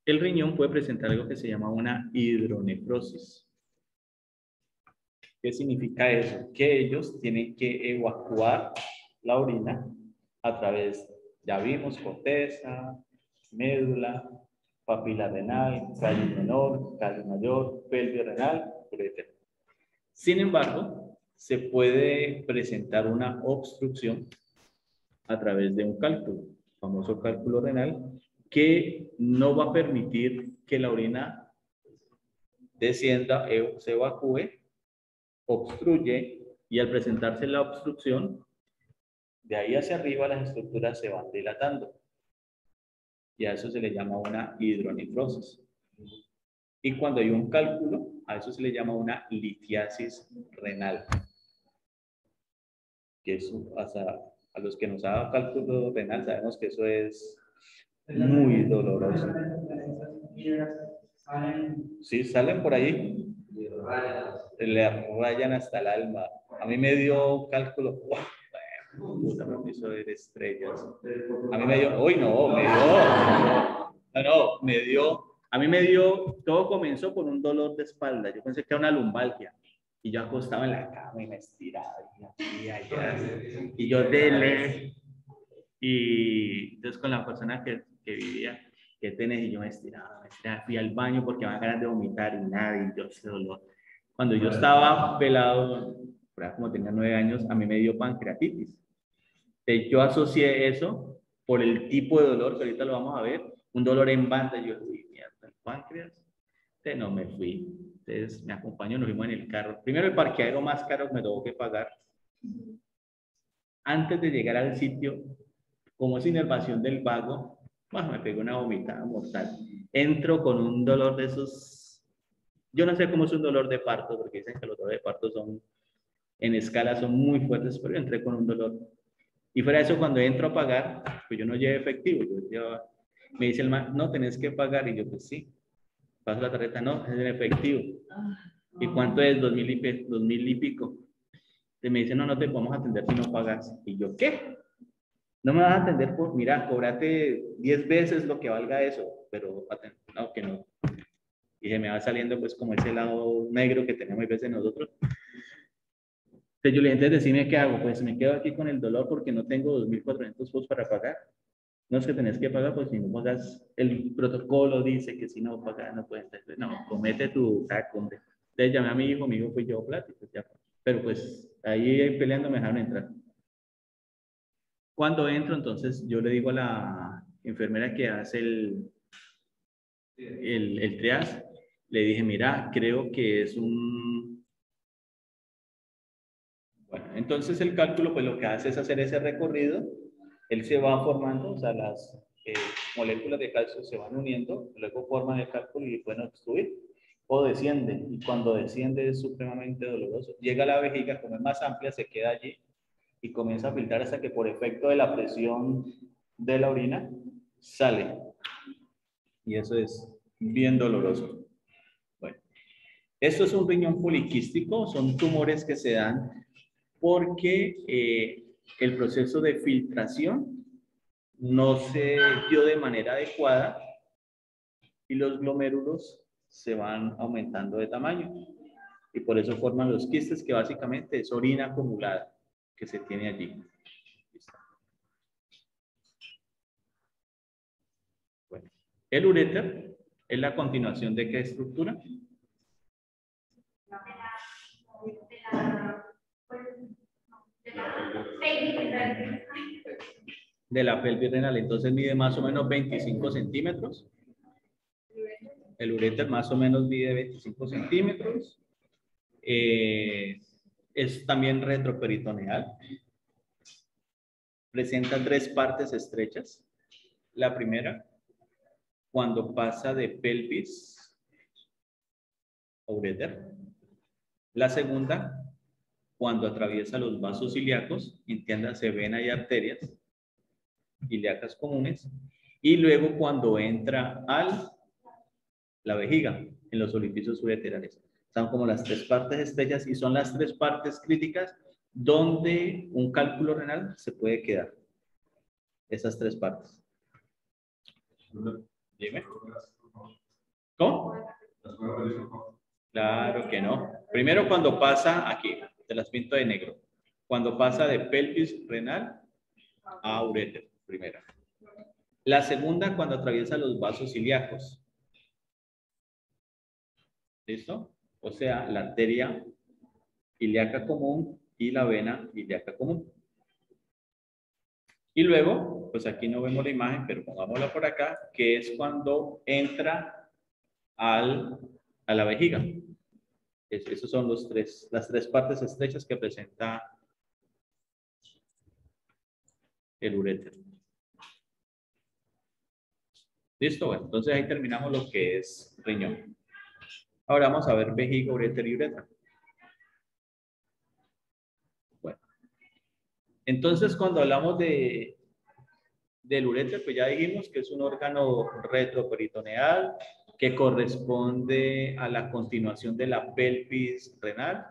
el riñón puede presentar algo que se llama una hidronefrosis. ¿Qué significa eso? Que ellos tienen que evacuar la orina a través, ya vimos, corteza, médula, papila renal, cáliz menor, cáliz mayor, pelvis renal, ureter. Sin embargo, se puede presentar una obstrucción a través de un cálculo, famoso cálculo renal, que no va a permitir que la orina descienda, se evacúe, obstruye, y al presentarse la obstrucción, de ahí hacia arriba las estructuras se van dilatando. Y a eso se le llama una hidronefrosis. Y cuando hay un cálculo, a eso se le llama una litiasis renal. Que eso, hasta a los que nos hagan cálculo renal, sabemos que eso es muy doloroso. Sí, salen por ahí. Le rayan hasta el alma. A mí me dio cálculo. Puta, me hizo ver estrellas. A mí me dio, uy, no, me dio, no, me dio, a mí me dio, todo comenzó con un dolor de espalda. Yo pensé que era una lumbalgia. Y yo acostaba en la cama y me estiraba y allá. Y yo dele. Y entonces con la persona que vivía, que tenés, y yo me estiraba, fui al baño porque me ganas de vomitar y nada, y yo ese dolor. Cuando yo estaba pelado, como tenía 9 años, a mí me dio pancreatitis. Yo asocié eso por el tipo de dolor, que ahorita lo vamos a ver, un dolor en banda. Yo, uy, mierda, el páncreas. Entonces no me fui. Entonces me acompañó, nos fuimos en el carro. Primero el parqueadero más caro me tuvo que pagar. Antes de llegar al sitio, como es inervación del vago, bueno, me pegó una vomitada mortal. Entro con un dolor de esos, yo no sé cómo es un dolor de parto, porque dicen que los dolores de parto son, en escala son muy fuertes, pero yo entré con un dolor. Y fuera de eso, cuando entro a pagar, pues yo no llevo efectivo. Me dice el man, no, tenés que pagar. Y yo, pues sí. Paso la tarjeta, no, es en efectivo. ¿Y cuánto es? 2.000 y pico. Y me dice, no, no te podemos atender si no pagas. Y yo, ¿qué? No me vas a atender por, mira, cobrate 10 veces lo que valga eso. Pero, no, que no. Y se me va saliendo pues como ese lado negro que tenemos a veces nosotros. Entonces yo le dije, decime qué hago. Pues me quedo aquí con el dolor porque no tengo 2.400 pesos para pagar. No es que tenés que pagar, pues si no pagas, el protocolo dice que si no pagas no puedes. No, comete tu cumbre. Entonces llamé a mi hijo fui yo plata, pues ya. Pero pues ahí peleando me dejaron entrar. Cuando entro, entonces yo le digo a la enfermera que hace el triage, le dije, mira, creo que es un... Bueno, entonces el cálculo, pues lo que hace es hacer ese recorrido, él se va formando, o sea, las moléculas de calcio se van uniendo, luego forman el cálculo y pueden obstruir, o desciende, y cuando desciende es supremamente doloroso. Llega a la vejiga, como es más amplia, se queda allí, y comienza a filtrar hasta que por efecto de la presión de la orina sale. Y eso es bien doloroso. Bueno, esto es un riñón poliquístico, son tumores que se dan porque el proceso de filtración no se dio de manera adecuada y los glomérulos se van aumentando de tamaño. Y por eso forman los quistes, que básicamente es orina acumulada que se tiene allí. Bueno, el uréter es la continuación de qué estructura? De la pelvis renal. Entonces mide más o menos 25 centímetros. El uréter más o menos mide 25 centímetros. Es también retroperitoneal. Presenta tres partes estrechas. La primera, cuando pasa de pelvis a uréter. La segunda, cuando atraviesa los vasos ilíacos, entiéndase vena y arterias ilíacas comunes. Y luego cuando entra a la vejiga, en los orificios ureterales. Son como las tres partes estrechas y son las tres partes críticas donde un cálculo renal se puede quedar. Esas tres partes. Dime. ¿Cómo? Claro que no. Primero cuando pasa aquí, te las pinto de negro. Cuando pasa de pelvis renal a uréter, primera. La segunda cuando atraviesa los vasos ilíacos. ¿Listo? O sea, la arteria ilíaca común y la vena ilíaca común. Y luego, pues aquí no vemos la imagen, pero pongámosla por acá, que es cuando entra a la vejiga. Esos son las tres partes estrechas que presenta el uréter. ¿Listo? Bueno, entonces ahí terminamos lo que es riñón. Ahora vamos a ver vejiga, uréter y uretra. Bueno, entonces cuando hablamos del uréter, pues ya dijimos que es un órgano retroperitoneal que corresponde a la continuación de la pelvis renal,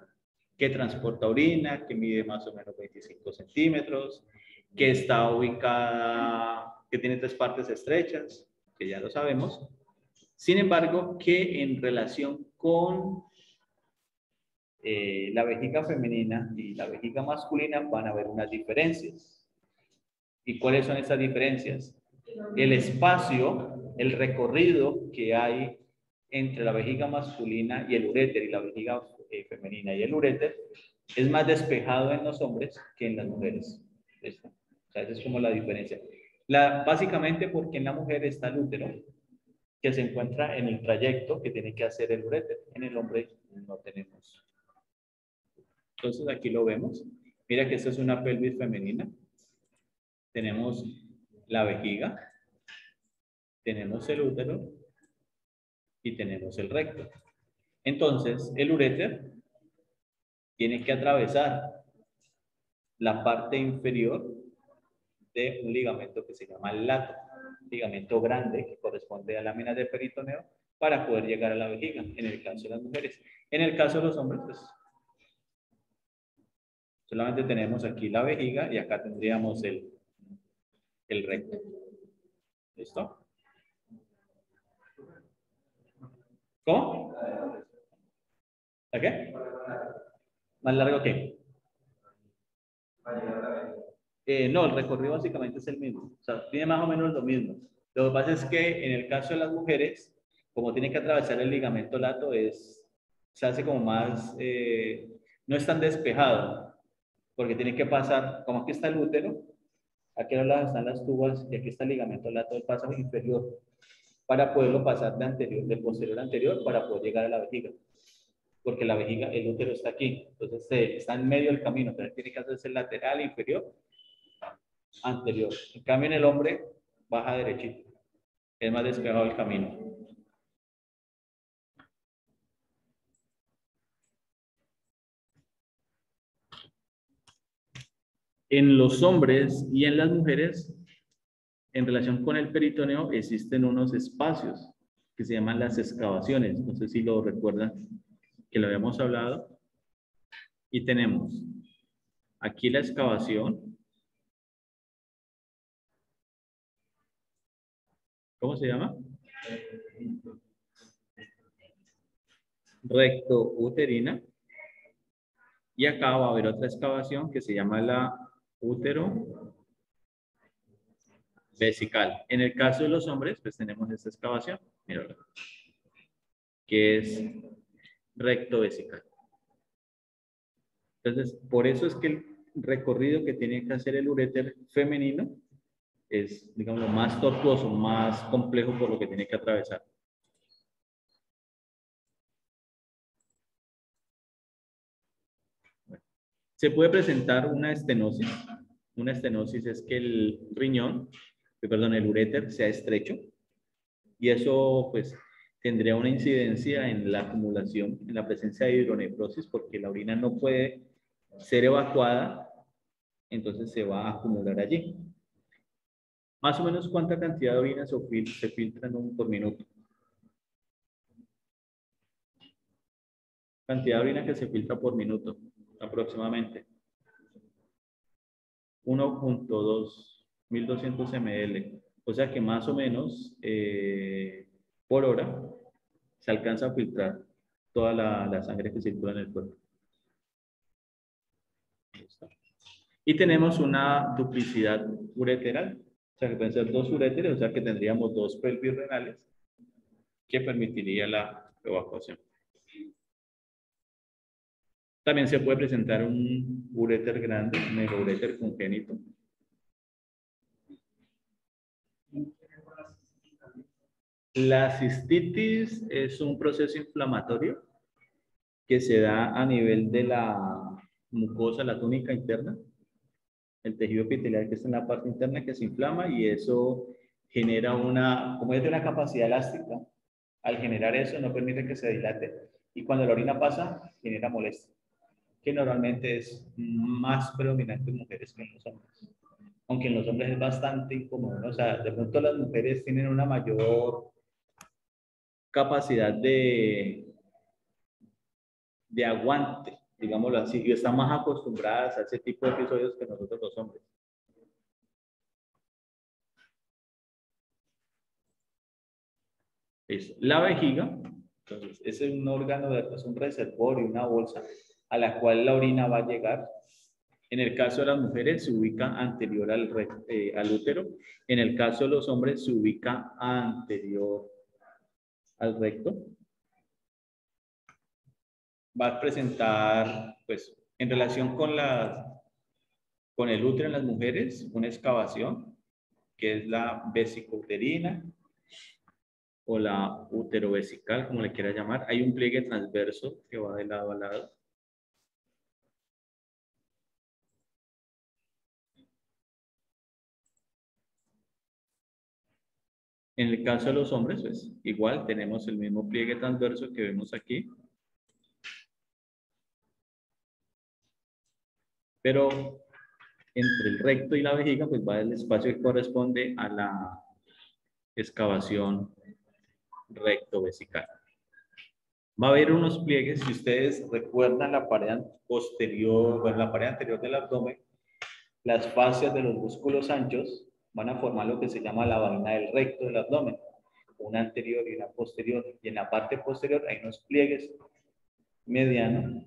que transporta orina, que mide más o menos 25 centímetros, que está ubicada, que tiene tres partes estrechas, que ya lo sabemos. Sin embargo, que en relación con la vejiga femenina y la vejiga masculina van a haber unas diferencias. ¿Y cuáles son esas diferencias? El espacio, el recorrido que hay entre la vejiga masculina y el uréter y la vejiga femenina y el uréter es más despejado en los hombres que en las mujeres. ¿Listo? O sea, esa es como la diferencia. Básicamente porque en la mujer está el útero que se encuentra en el trayecto que tiene que hacer el uréter. En el hombre no tenemos. Entonces aquí lo vemos. Mira que esta es una pelvis femenina. Tenemos la vejiga, tenemos el útero y tenemos el recto. Entonces, el uréter tiene que atravesar la parte inferior de un ligamento que se llama lato, ligamento grande que corresponde a láminas de peritoneo para poder llegar a la vejiga, en el caso de las mujeres. En el caso de los hombres, pues, solamente tenemos aquí la vejiga y acá tendríamos el recto. ¿Listo? ¿Cómo? ¿A qué? ¿Más largo que? No, el recorrido básicamente es el mismo. O sea, tiene más o menos lo mismo. Lo que pasa es que en el caso de las mujeres, como tienen que atravesar el ligamento lato, se hace como más, no es tan despejado, porque tiene que pasar, como aquí está el útero, aquí a los lados están las tubas y aquí está el ligamento lato del paso inferior, para poderlo pasar de anterior, de posterior a anterior, para poder llegar a la vejiga. Porque la vejiga, el útero está aquí, entonces está en medio del camino, pero tiene que hacerse el lateral, inferior, anterior. En cambio, en el hombre, baja derechito. Es más despejado el camino. En los hombres y en las mujeres, en relación con el peritoneo, existen unos espacios que se llaman las excavaciones. No sé si lo recuerdan, que lo habíamos hablado. Y tenemos aquí la excavación. ¿Cómo se llama? Recto uterina. Y acá va a haber otra excavación que se llama la útero vesical. En el caso de los hombres, pues tenemos esta excavación, míralo, que es recto vesical. Entonces, por eso es que el recorrido que tiene que hacer el uréter femenino es, digamos, más tortuoso, más complejo por lo que tiene que atravesar. Bueno, se puede presentar una estenosis. Una estenosis es que el riñón, perdón, el uréter sea estrecho y eso pues tendría una incidencia en la acumulación, en la presencia de hidronefrosis porque la orina no puede ser evacuada, entonces se va a acumular allí. Más o menos cuánta cantidad de orina se filtra por minuto. Cantidad de orina que se filtra por minuto, aproximadamente. 1.2, 1200 ml. O sea que más o menos por hora se alcanza a filtrar toda la sangre que circula en el cuerpo. Y tenemos una duplicidad ureteral. O sea que pueden ser dos uréteres, o sea que tendríamos dos pelvis renales que permitiría la evacuación. También se puede presentar un uréter grande, un megauréter congénito. La cistitis es un proceso inflamatorio que se da a nivel de la mucosa, la túnica interna, el tejido epitelial que está en la parte interna que se inflama y eso genera como es de una capacidad elástica, al generar eso no permite que se dilate y cuando la orina pasa genera molestia, que normalmente es más predominante en mujeres que en los hombres. Aunque en los hombres es bastante incómodo, ¿no? O sea, de pronto las mujeres tienen una mayor capacidad de aguante, digámoslo así, y están más acostumbradas a ese tipo de episodios que nosotros los hombres. Es la vejiga, entonces es un órgano, es un reservorio, una bolsa a la cual la orina va a llegar. En el caso de las mujeres se ubica anterior al útero, en el caso de los hombres se ubica anterior al recto. Va a presentar, pues, en relación con el útero en las mujeres, una excavación, que es la vesicouterina o la uterovesical, como le quiera llamar. Hay un pliegue transverso que va de lado a lado. En el caso de los hombres, pues, igual tenemos el mismo pliegue transverso que vemos aquí. Pero entre el recto y la vejiga, pues va el espacio que corresponde a la excavación recto-vesical. Va a haber unos pliegues, si ustedes recuerdan la pared posterior, bueno, la pared anterior del abdomen, las fascias de los músculos anchos van a formar lo que se llama la vaina del recto del abdomen, una anterior y una posterior. Y en la parte posterior hay unos pliegues mediano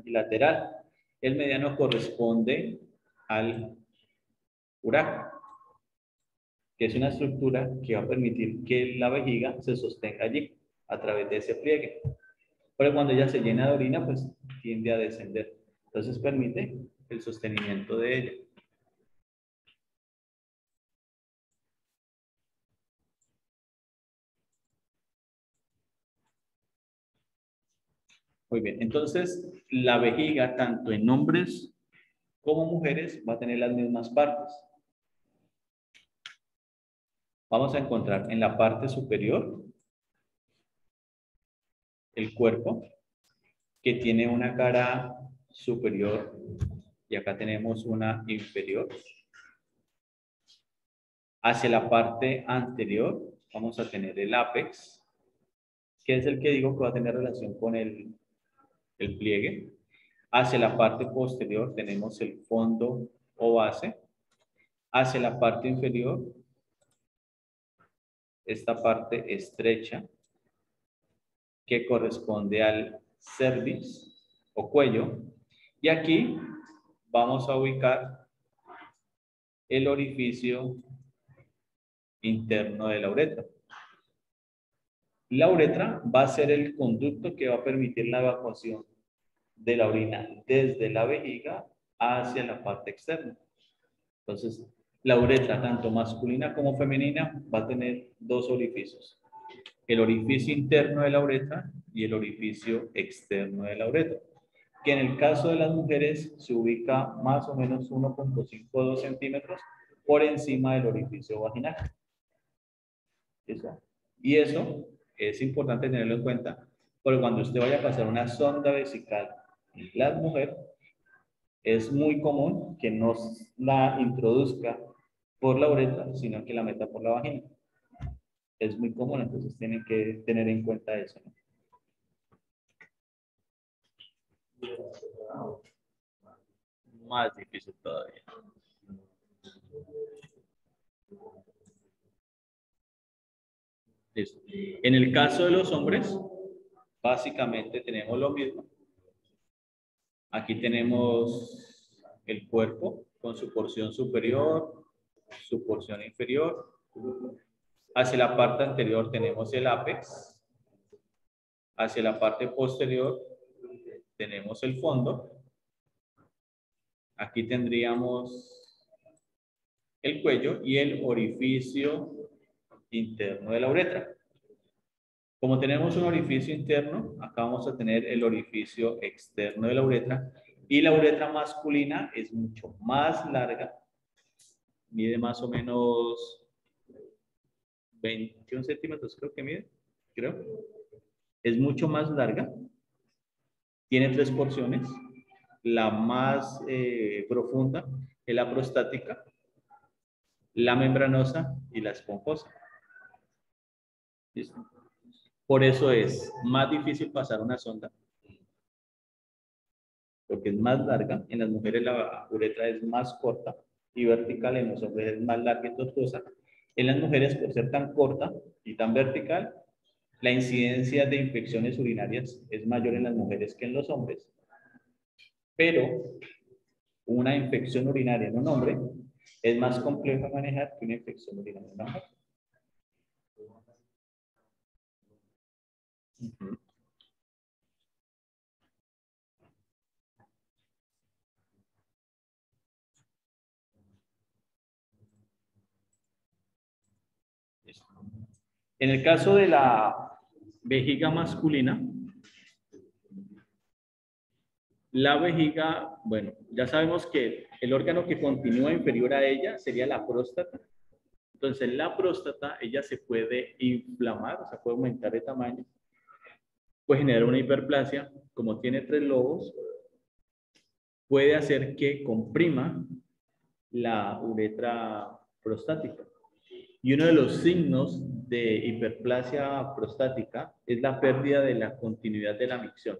y lateral. El mediano corresponde al urágano, que es una estructura que va a permitir que la vejiga se sostenga allí a través de ese pliegue. Pero cuando ella se llena de orina, pues tiende a descender. Entonces permite el sostenimiento de ella. Muy bien, entonces la vejiga, tanto en hombres como mujeres, va a tener las mismas partes. Vamos a encontrar en la parte superior el cuerpo, que tiene una cara superior y acá tenemos una inferior. Hacia la parte anterior vamos a tener el ápex, que es el que digo que va a tener relación con el pliegue. Hacia la parte posterior tenemos el fondo o base. Hacia la parte inferior, esta parte estrecha, que corresponde al cervix o cuello. Y aquí vamos a ubicar el orificio interno de la uretra. La uretra va a ser el conducto que va a permitir la evacuación de la orina desde la vejiga hacia la parte externa. Entonces, la uretra, tanto masculina como femenina, va a tener dos orificios. El orificio interno de la uretra y el orificio externo de la uretra, que en el caso de las mujeres se ubica más o menos 1.5 o 2 centímetros por encima del orificio vaginal. ¿Listo? Y eso es importante tenerlo en cuenta, porque cuando usted vaya a pasar una sonda vesical en la mujer, es muy común que no la introduzca por la uretra, sino que la meta por la vagina. Es muy común, entonces tienen que tener en cuenta eso, ¿no? Más difícil todavía. Listo. En el caso de los hombres, básicamente tenemos lo mismo. Aquí tenemos el cuerpo con su porción superior, su porción inferior. Hacia la parte anterior tenemos el ápex. Hacia la parte posterior tenemos el fondo. Aquí tendríamos el cuello y el orificio interno de la uretra. Como tenemos un orificio interno, acá vamos a tener el orificio externo de la uretra, y la uretra masculina es mucho más larga, mide más o menos 21 centímetros, creo que mide, es mucho más larga, tiene 3 porciones, la más profunda es la prostática, la membranosa y la esponjosa. ¿Listo? Por eso es más difícil pasar una sonda, porque es más larga. En las mujeres la uretra es más corta y vertical, en los hombres es más larga y tortuosa. En las mujeres, por ser tan corta y tan vertical, la incidencia de infecciones urinarias es mayor en las mujeres que en los hombres. Pero una infección urinaria en un hombre es más compleja de manejar que una infección urinaria en una mujer. Uh-huh. En el caso de la vejiga masculina, la vejiga, bueno, ya sabemos que el órgano que continúa inferior a ella sería la próstata. Entonces, la próstata, ella se puede inflamar, o sea, puede aumentar de tamaño, puede generar una hiperplasia. Como tiene 3 lobos, puede hacer que comprima la uretra prostática. Y uno de los signos de hiperplasia prostática es la pérdida de la continuidad de la micción.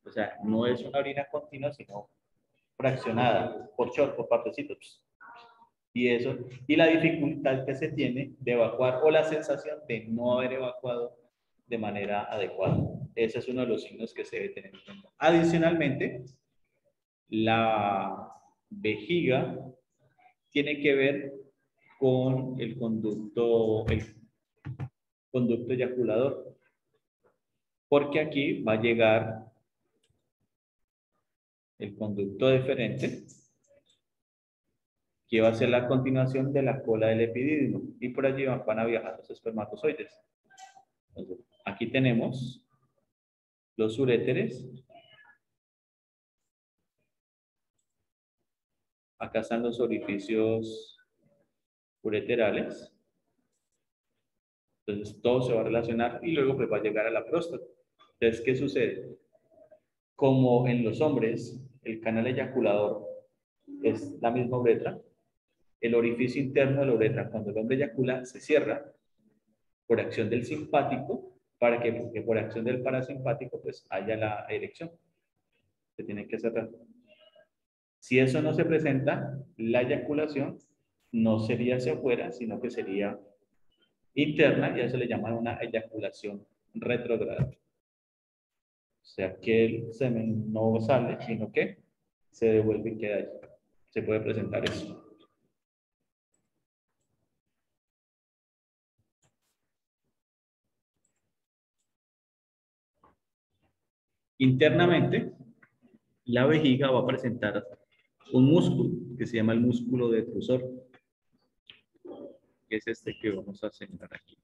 O sea, no es una orina continua, sino fraccionada, por partecitos. Y eso, y la dificultad que se tiene de evacuar o la sensación de no haber evacuado de manera adecuada. Ese es uno de los signos que se debe tener en cuenta. Adicionalmente, la vejiga tiene que ver con el conducto eyaculador. Porque aquí va a llegar el conducto deferente, que va a ser la continuación de la cola del epidídimo. Y por allí van a viajar los espermatozoides. Entonces, aquí tenemos los uréteres. Acá están los orificios ureterales. Entonces, todo se va a relacionar y luego pues va a llegar a la próstata. Entonces, ¿qué sucede? Como en los hombres, el canal eyaculador es la misma uretra, el orificio interno de la uretra, cuando el hombre eyacula, se cierra por acción del simpático, para que porque por acción del parasimpático pues haya la erección. Se tiene que cerrar. Si eso no se presenta, la eyaculación no sería hacia afuera, sino que sería interna, y a eso le llaman una eyaculación retrógrada. O sea que el semen no sale, sino que se devuelve y queda allí. Se puede presentar eso. Internamente, la vejiga va a presentar un músculo que se llama el músculo detrusor, que es este que vamos a señalar aquí.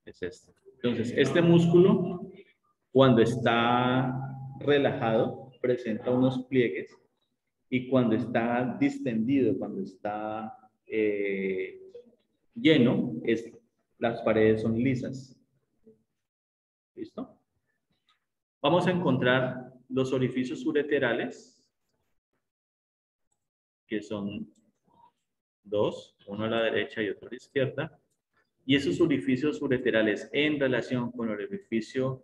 Es este. Entonces, este músculo, cuando está relajado, presenta unos pliegues, y cuando está distendido, cuando está lleno, las paredes son lisas. ¿Listo? Vamos a encontrar los orificios ureterales, que son dos, uno a la derecha y otro a la izquierda. Y esos orificios ureterales en relación con el orificio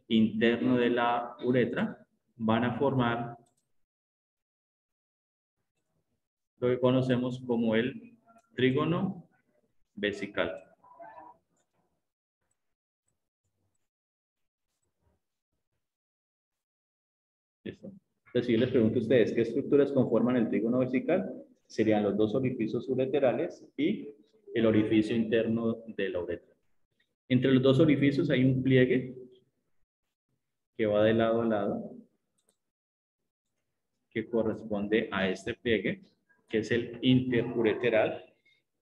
interno de la uretra van a formar lo que conocemos como el trígono vesical. ¿Listo? Entonces, si yo les pregunto a ustedes qué estructuras conforman el trígono vesical, serían los dos orificios ureterales y el orificio interno de la uretra. Entre los dos orificios hay un pliegue que va de lado a lado, que corresponde a este pliegue, que es el interureteral.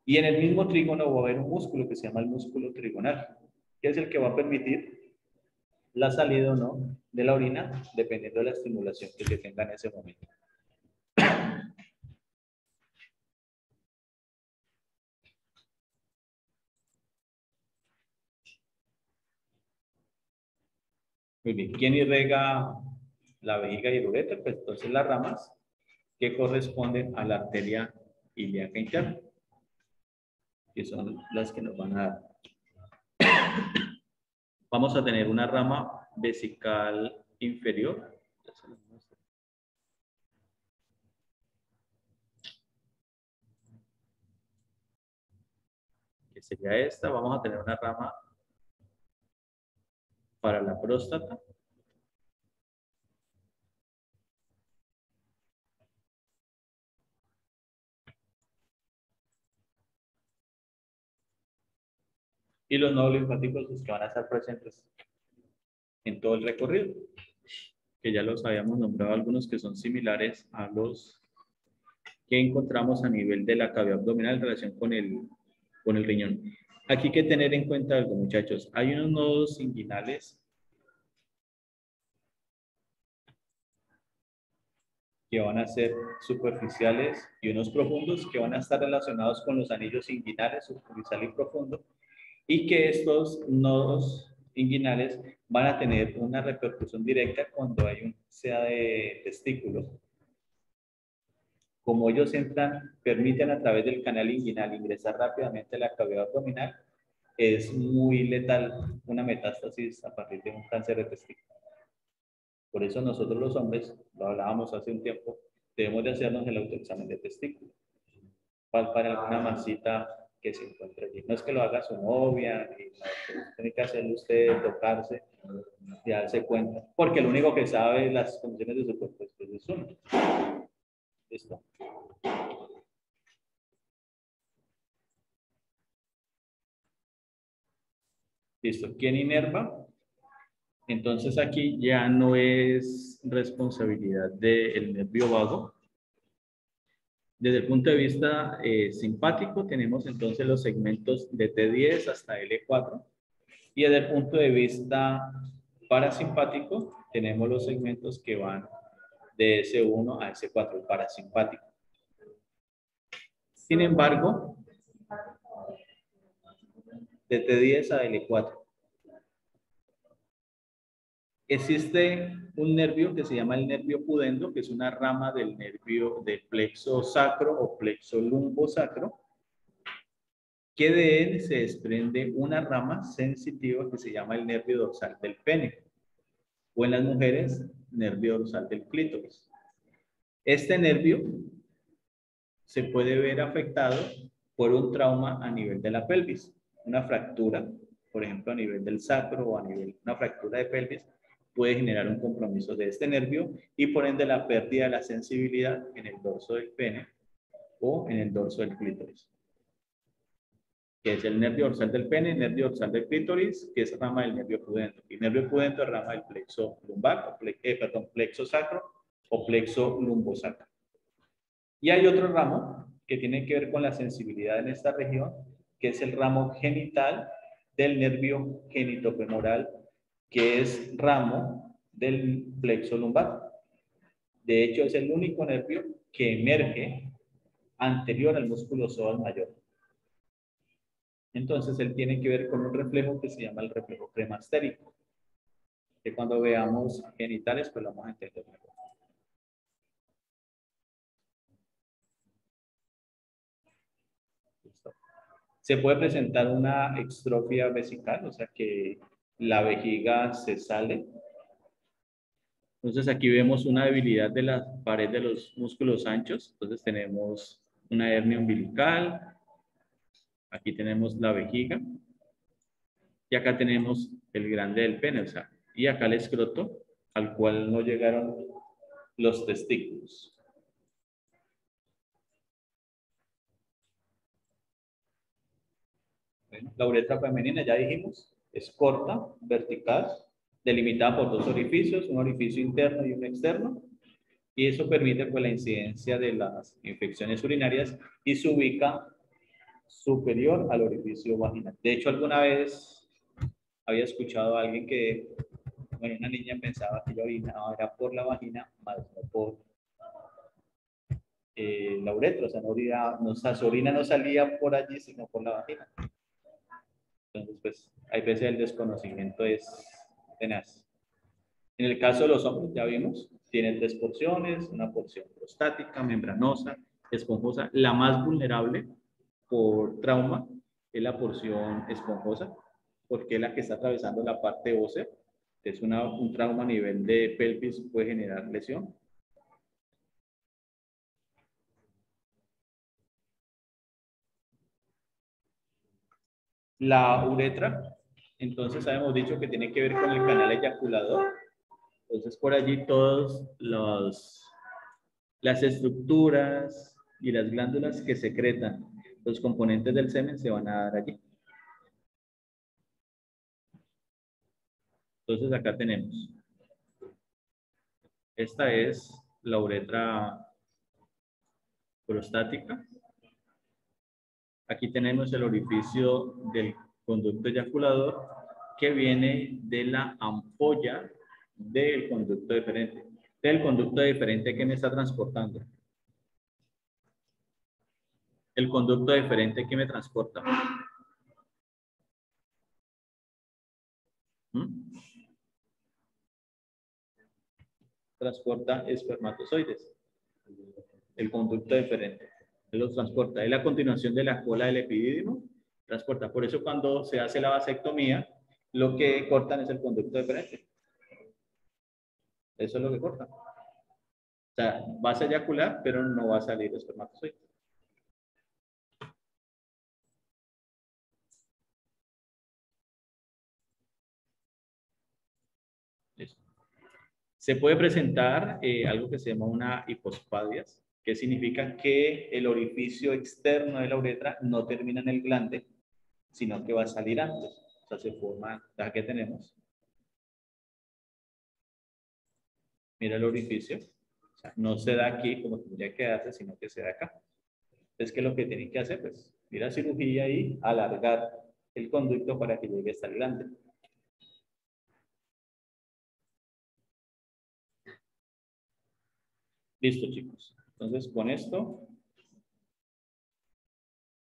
Y en el mismo trígono va a haber un músculo que se llama el músculo trigonal, que es el que va a permitir la salida o no de la orina, dependiendo de la estimulación que se tenga en ese momento. Muy bien, ¿quién irriga la vejiga y el ureter? Pues entonces las ramas que corresponden a la arteria ilíaca interna, que son las que nos van a dar. Vamos a tener una rama vesical inferior. Que sería esta. Vamos a tener una rama para la próstata. Y los nodos linfáticos pues, que van a estar presentes en todo el recorrido, que ya los habíamos nombrado algunos que son similares a los que encontramos a nivel de la cavidad abdominal en relación con el riñón. Aquí hay que tener en cuenta algo, muchachos. Hay unos nodos inguinales que van a ser superficiales y unos profundos que van a estar relacionados con los anillos inguinales, superficial y profundo, y que estos nodos inguinales van a tener una repercusión directa cuando hay un sea de testículo. Como ellos entran, permiten a través del canal inguinal ingresar rápidamente a la cavidad abdominal, es muy letal una metástasis a partir de un cáncer de testículo. Por eso nosotros los hombres, lo hablábamos hace un tiempo, debemos de hacernos el autoexamen de testículo. Palpar alguna masita que se encuentra allí. No es que lo haga su novia, ni no, pues, tiene que hacerlo usted, tocarse y darse cuenta, porque lo único que sabe las condiciones de su cuerpo es uno. Listo. Listo. ¿Quién inerva? Entonces aquí ya no es responsabilidad del nervio vago. Desde el punto de vista simpático tenemos entonces los segmentos de T10 hasta L4 y desde el punto de vista parasimpático tenemos los segmentos que van de S1 a S4, el parasimpático. Sin embargo, de T10 a L4 existe un nervio que se llama el nervio pudendo, que es una rama del nervio del plexo sacro o plexo lumbosacro, que de él se desprende una rama sensitiva que se llama el nervio dorsal del pene, o en las mujeres, nervio dorsal del clítoris. Este nervio se puede ver afectado por un trauma a nivel de la pelvis, una fractura, por ejemplo, a nivel del sacro o a nivel de una fractura de pelvis, puede generar un compromiso de este nervio y por ende la pérdida de la sensibilidad en el dorso del pene o en el dorso del clítoris, que es el nervio dorsal del pene, el nervio dorsal del clítoris, que es rama del nervio pudendo. Y el nervio pudendo es rama del plexo lumbar, plexo sacro o plexo lumbosacro. Y hay otro ramo que tiene que ver con la sensibilidad en esta región, que es el ramo genital del nervio genitofemoral, que es ramo del plexo lumbar. De hecho, es el único nervio que emerge anterior al músculo psoas mayor. Entonces, él tiene que ver con un reflejo que se llama el reflejo cremastérico, que cuando veamos genitales, pues lo vamos a entender mejor. Listo. Se puede presentar una extrofia vesical, o sea que la vejiga se sale. Entonces aquí vemos una debilidad de la pared de los músculos anchos. Entonces tenemos una hernia umbilical, aquí tenemos la vejiga y acá tenemos el grande del pene, o sea, y acá el escroto al cual no llegaron los testículos. Bueno, la uretra femenina, ya dijimos, es corta, vertical, delimitada por dos orificios, un orificio interno y un externo, y eso permite pues, la incidencia de las infecciones urinarias y se ubica superior al orificio vaginal. De hecho, alguna vez había escuchado a alguien que, bueno, una niña pensaba que ella orinaba era por la vagina, más no por la uretra, o sea, su orina no salía por allí, sino por la vagina. Entonces, pues, hay veces el desconocimiento es tenaz. En el caso de los hombres, ya vimos, tienen tres porciones, una porción prostática, membranosa, esponjosa. La más vulnerable por trauma es la porción esponjosa, porque es la que está atravesando la parte ósea. Es un trauma a nivel de pelvis, puede generar lesión. La uretra, entonces habíamos dicho que tiene que ver con el canal eyaculador. Entonces por allí todas las estructuras y las glándulas que secretan los componentes del semen se van a dar allí. Entonces acá tenemos. Esta es la uretra prostática. Aquí tenemos el orificio del conducto eyaculador que viene de la ampolla del conducto deferente. Del conducto deferente que me está transportando. El conducto deferente que me transporta. ¿Mm? Transporta espermatozoides. El conducto deferente. Él los transporta. Es la continuación de la cola del epidídimo. Transporta. Por eso cuando se hace la vasectomía, lo que cortan es el conducto deferente. Eso es lo que cortan. O sea, vas a eyacular, pero no va a salir espermatozoide. Se puede presentar algo que se llama una hipospadias, que significa que el orificio externo de la uretra no termina en el glande, sino que va a salir antes. O sea, se forma, la que tenemos. Mira el orificio. O sea, no se da aquí como tendría que darse, sino que se da acá. Entonces, ¿qué es lo que tienen que hacer? Pues ir a cirugía y alargar el conducto para que llegue hasta el glande. Listo, chicos. Entonces, con esto